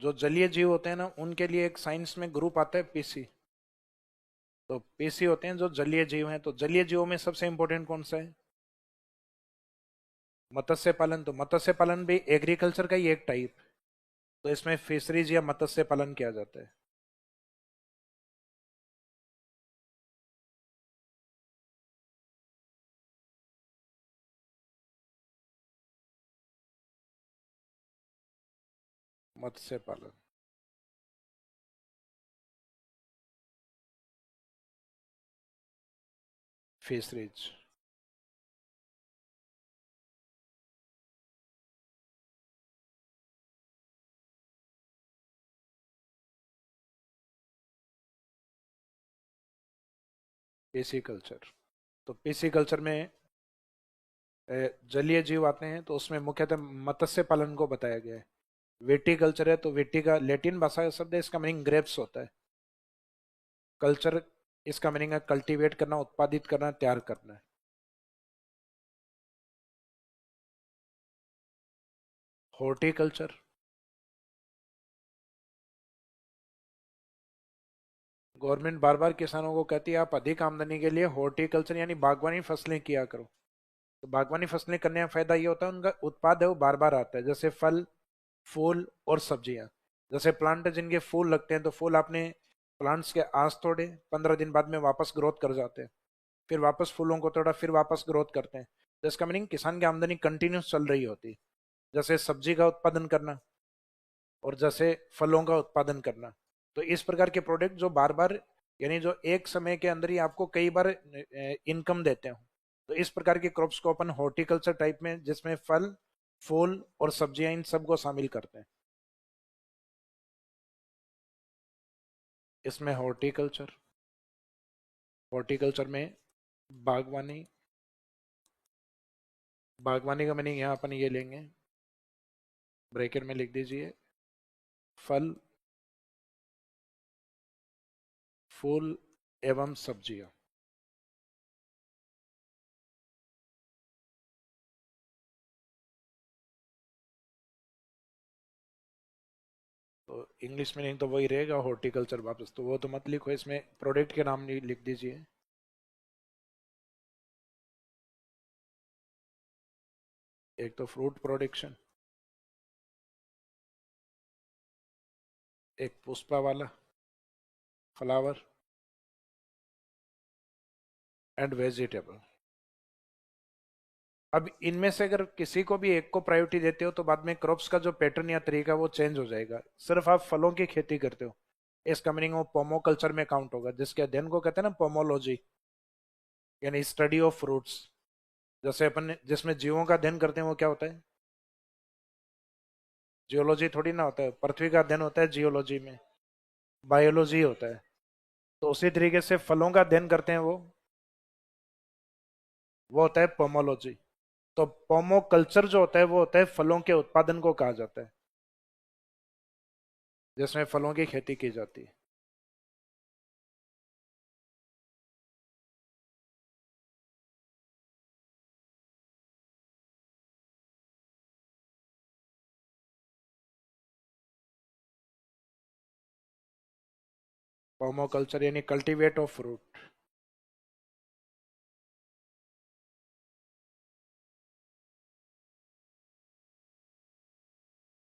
[SPEAKER 1] जो जलीय जीव होते हैं ना, उनके लिए एक साइंस में ग्रुप आता है पीसी। तो पीसी होते हैं जो जलीय जीव हैं। तो जलीय जीवों में सबसे इंपॉर्टेंट कौन सा है? मत्स्य पालन। तो मत्स्य पालन भी एग्रीकल्चर का ही एक टाइप। तो इसमें फिशरीज या मत्स्य पालन किया जाता है। मत्स्य पालन। फिशरीज। पेसिकल्चर। तो पेसिकल्चर में जलीय जीव आते हैं, तो उसमें मुख्यतः मत्स्य पालन को बताया गया है। विटिकल्चर है, तो विटी का लैटिन भाषा का शब्द है, इसका मीनिंग ग्रेप्स होता है। कल्चर, इसका मीनिंग है कल्टीवेट करना, उत्पादित करना, तैयार करना। हॉर्टिकल्चर। गवर्नमेंट बार बार किसानों को कहती है आप अधिक आमदनी के लिए हॉर्टिकल्चर यानी बागवानी फसलें किया करो। तो बागवानी फसलें करने का फायदा ये होता है उनका उत्पाद है वो बार बार आता है, जैसे फल, फूल और सब्जियां। जैसे प्लांट है जिनके फूल लगते हैं, तो फूल आपने प्लांट्स के आज तोड़े, 15 दिन बाद में वापस ग्रोथ कर जाते हैं। फिर वापस फूलों को तोड़ा, फिर वापस ग्रोथ करते हैं। तो इसका मीनिंग किसान की आमदनी कंटिन्यूस चल रही होती है। जैसे सब्जी का उत्पादन करना और जैसे फलों का उत्पादन करना। तो इस प्रकार के प्रोडक्ट जो बार बार, यानी जो एक समय के अंदर ही आपको कई बार इनकम देते हो, तो इस प्रकार के क्रॉप्स को अपन हॉर्टिकल्चर टाइप में, जिसमें फल, फूल और सब्जियां इन सबको शामिल करते हैं, इसमें हॉर्टिकल्चर। हॉर्टिकल्चर में बागवानी। बागवानी का मीनिंग यहाँ अपन ये लेंगे, ब्रैकेट में लिख दीजिए, फल, फूल एवं सब्जियां। तो इंग्लिश मीनिंग तो वही रहेगा हॉर्टिकल्चर वापस, तो वो तो मत लिखो, इसमें प्रोडक्ट के नाम नहीं लिख दीजिए। एक तो फ्रूट प्रोडक्शन, एक पुष्पा वाला, फ्लावर एंड वेजिटेबल। अब इनमें से अगर किसी को भी एक को प्रायोरिटी देते हो, तो बाद में क्रॉप्स का जो पैटर्न या तरीका वो चेंज हो जाएगा। सिर्फ आप फलों की खेती करते हो, इसका मीनिंग वो पोमोकल्चर में काउंट होगा, जिसके अध्ययन को कहते हैं ना पोमोलॉजी, यानी स्टडी ऑफ फ्रूट्स। जैसे अपन जिसमें जीवों का अध्ययन करते हैं वो क्या होता है? जियोलॉजी थोड़ी ना होता है। पृथ्वी का अध्ययन होता है जियोलॉजी में, बायोलॉजी होता है। तो उसी तरीके से फलों का अध्ययन करते हैं वो होता है पोमोलॉजी। तो पोमोकल्चर जो होता है वो होता है फलों के उत्पादन को कहा जाता है, जिसमें फलों की खेती की जाती है। पोमोकल्चर यानी cultivate of fruit.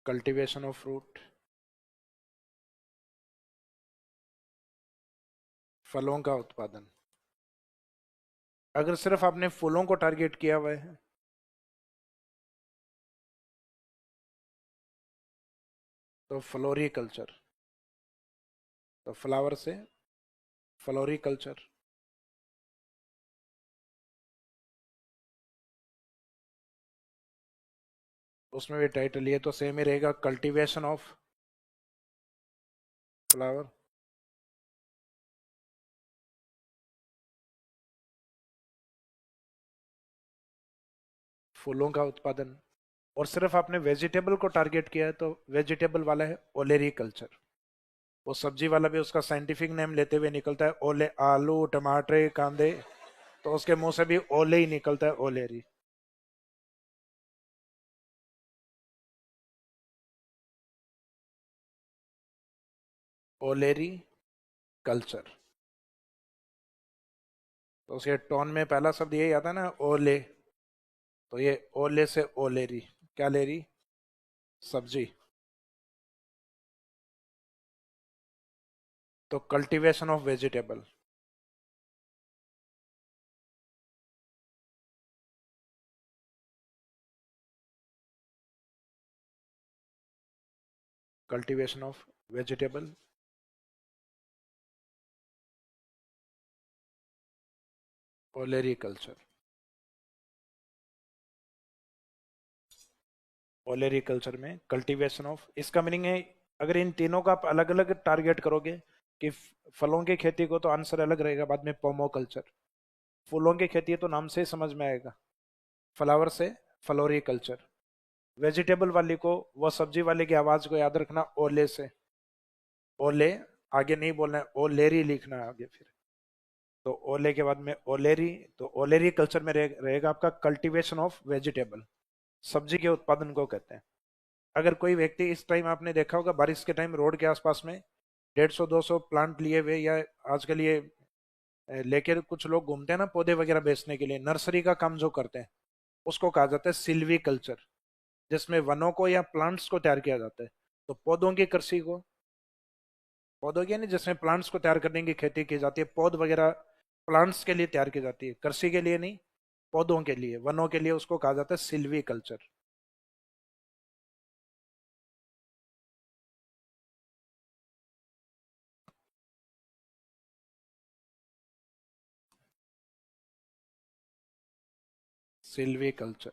[SPEAKER 1] Cultivation of fruit, फलों का उत्पादन। अगर सिर्फ आपने फूलों को टारगेट किया हुआ है, तो फ्लोरिकल्चर। तो फ्लावर से फ्लोरिकल्चर। उसमें भी टाइटल ये तो सेम ही रहेगा, कल्टीवेशन ऑफ फ्लावर। फूलों का उत्पादन। और सिर्फ आपने वेजिटेबल को टारगेट किया है तो वेजिटेबल वाला है ओलेरी कल्चर। वो सब्जी वाला भी उसका साइंटिफिक नेम लेते हुए निकलता है ओले, आलू टमाटर कांदे, तो उसके मुंह से भी ओले ही निकलता है, ओलेरी। ओलेरी कल्चर। तो उसके टोन में पहला शब्द यही आता है ना, ओले। तो ये ओले से ओलेरी, क्या ले रही? सब्जी। तो cultivation of vegetable. Cultivation of vegetable. ओलेरी culture. ओलेरी culture में कल्टीवेशन ऑफ, इसका मीनिंग है अगर इन तीनों का आप अलग अलग टारगेट करोगे कि फलों की खेती को, तो आंसर अलग रहेगा बाद में, पोमो कल्चर। फूलों की खेती है तो नाम से ही समझ में आएगा, फ्लावर से फ्लोरी कल्चर। वेजिटेबल वाली को, वो सब्जी वाले की आवाज को याद रखना, ओले से। ओले, आगे नहीं बोलना है, ओलेरी लिखना है आगे फिर। तो ओले के बाद में ओलेरी। तो ओलेरी कल्चर में रहेगा आपका कल्टीवेशन ऑफ वेजिटेबल, सब्जी के उत्पादन को कहते हैं। अगर कोई व्यक्ति, इस टाइम आपने देखा होगा बारिश के टाइम रोड के आसपास में 150-200 प्लांट लिए हुए, या आजकल ये लेकर कुछ लोग घूमते हैं ना पौधे वगैरह बेचने के लिए, नर्सरी का काम जो करते हैं, उसको कहा जाता है सिल्वी कल्चर, जिसमें वनों को या प्लांट्स को तैयार किया जाता है। तो पौधों की कृषि को, पौधों की नहीं, जिसमें प्लांट्स को तैयार करने की खेती की जाती है, पौध वगैरह प्लांट्स के लिए तैयार की जाती है, कृषि के लिए नहीं, पौधों के लिए, वनों के लिए, उसको कहा जाता है सिल्वी कल्चर। सिल्वी कल्चर।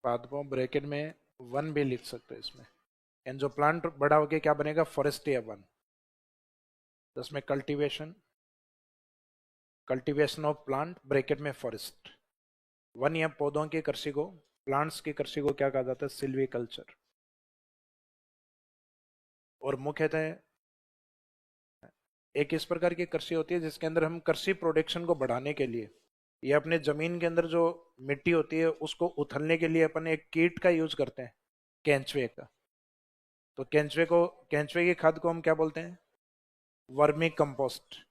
[SPEAKER 1] बाद में ब्रैकेट में वन भी लिख सकते हैं इसमें, एंड जो प्लांट बड़ा होके क्या बनेगा, फॉरेस्टिया वन। जिसमें cultivation, cultivation of plant bracket में फॉरेस्ट, वन या पौधों की कृषि को, प्लांट्स की कृषि को क्या कहा जाता है, सिल्वी कल्चर। और मुख्यतः एक इस प्रकार की कृषि होती है जिसके अंदर हम कृषि प्रोडक्शन को बढ़ाने के लिए, या अपने जमीन के अंदर जो मिट्टी होती है उसको उथलने के लिए अपन एक कीट का यूज करते हैं, केंचुए का। तो केंचुए की खाद को हम क्या बोलते हैं, वर्मी कंपोस्ट।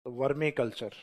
[SPEAKER 1] तो वर्मी कल्चर।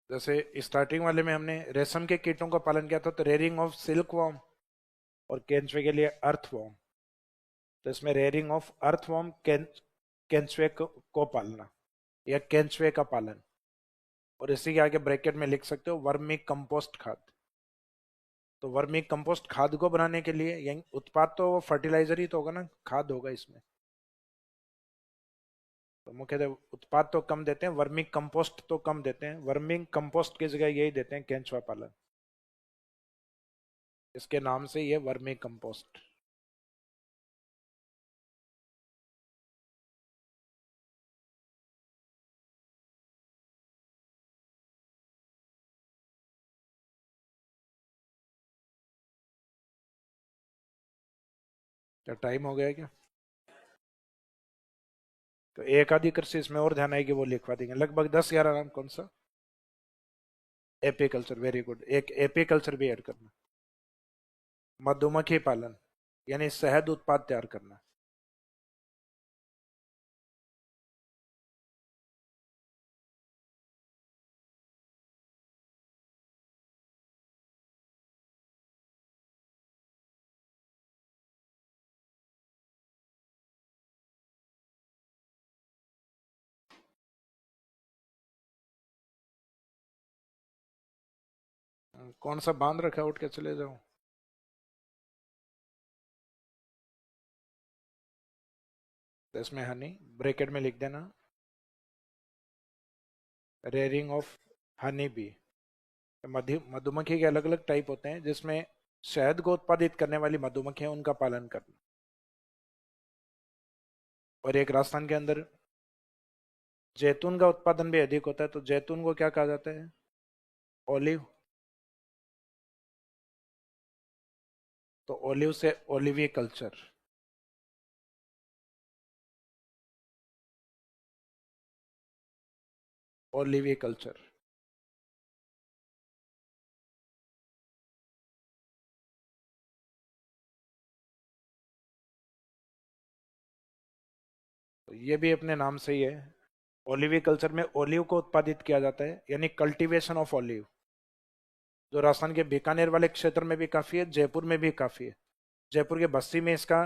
[SPEAKER 1] जैसे स्टार्टिंग वाले में हमने रेशम के कीटों का पालन किया था, तो रेयरिंग ऑफ सिल्क वॉर्म, और केंचुए के लिए अर्थ वॉर्म। तो इसमें रेयरिंग ऑफ अर्थ वॉर्म, केंचुए को पालना, या केंचुए का पालन। और इसी के आगे ब्रैकेट में लिख सकते हो वर्मी कंपोस्ट खाद। तो वर्मी कंपोस्ट खाद को बनाने के लिए, यही उत्पाद तो फर्टिलाइजर ही तो होगा ना, खाद होगा इसमें। तो मुख्यतः उत्पाद तो कम देते हैं, वर्मी कंपोस्ट तो कम देते हैं, वर्मी कंपोस्ट की जगह यही देते हैं, केंचुआ पालन। इसके नाम से ये वर्मी कंपोस्ट। क्या टाइम हो गया है क्या? तो एक आधी कृषि इसमें और ध्यान आएगी, वो लिखवा देंगे, लगभग 10-11 नाम। कौन सा? एपीकल्चर, वेरी गुड, एक एपीकल्चर भी ऐड करना। मधुमक्खी पालन, यानी शहद उत्पाद तैयार करना। कौन सा बांध रखा है, उठ के चले जाओ। तो इसमें हनी ब्रैकेट में लिख देना, रेयरिंग ऑफ हनी बी। मधुमक्खी के अलग अलग टाइप होते हैं, जिसमें शहद को उत्पादित करने वाली मधुमक्खियां, उनका पालन करना। और एक राजस्थान के अंदर जैतून का उत्पादन भी अधिक होता है, तो जैतून को क्या कहा जाता है? ओलिव। तो ओलिव से ओलिवी कल्चर। ओलिवी कल्चर। तो ये भी अपने नाम से ही है। ओलिवी कल्चर में ओलिव को उत्पादित किया जाता है, यानी कल्टीवेशन ऑफ ओलिव, जो राजस्थान के बीकानेर वाले क्षेत्र में भी काफी है, जयपुर में भी काफी है। जयपुर के बस्सी में इसका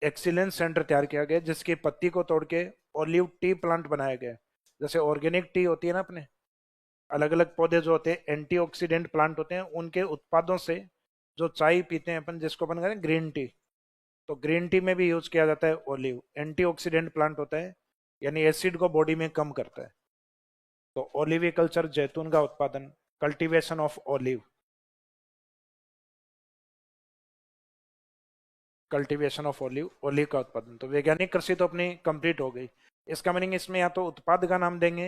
[SPEAKER 1] एक्सीलेंस सेंटर तैयार किया गया, जिसकी पत्ती को तोड़ के ओलिव टी प्लांट बनाया गया। जैसे ऑर्गेनिक टी होती है ना, अपने अलग अलग पौधे जो होते हैं एंटीऑक्सीडेंट प्लांट होते हैं, उनके उत्पादों से जो चाय पीते हैं अपन, जिसको अपन कहते हैं ग्रीन टी, तो ग्रीन टी में भी यूज किया जाता है ओलिव। एंटीऑक्सीडेंट प्लांट होता है, यानी एसिड को बॉडी में कम करता है। तो ओलिविकल्चर, जैतून का उत्पादन, cultivation of olive, cultivation of olive, olive का उत्पादन। तो वैज्ञानिक कृषि तो अपनी कंप्लीट हो गई। इसका मीनिंग इसमें या तो उत्पाद का नाम देंगे,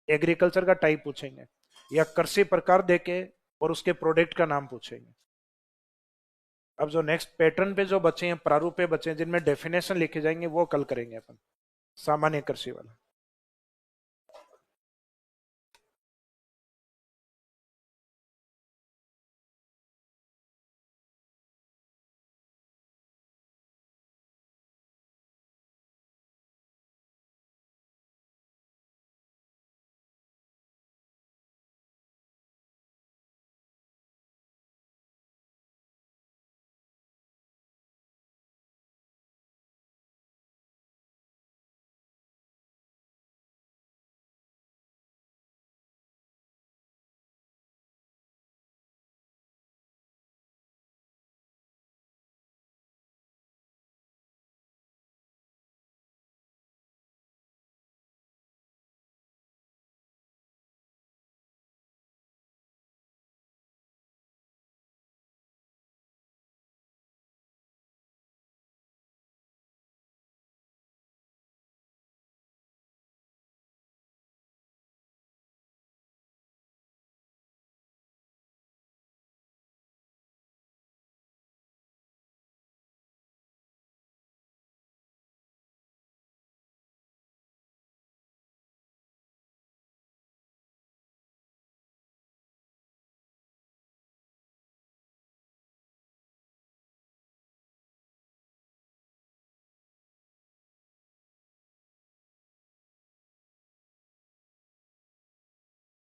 [SPEAKER 1] एग्रीकल्चर का टाइप पूछेंगे, या कृषि प्रकार देके और उसके प्रोडक्ट का नाम पूछेंगे। अब जो नेक्स्ट पैटर्न पे जो बचे हैं, प्रारूप पे बचे हैं, जिनमें डेफिनेशन लिखे जाएंगे, वो कल करेंगे अपन, सामान्य कृषि वाला।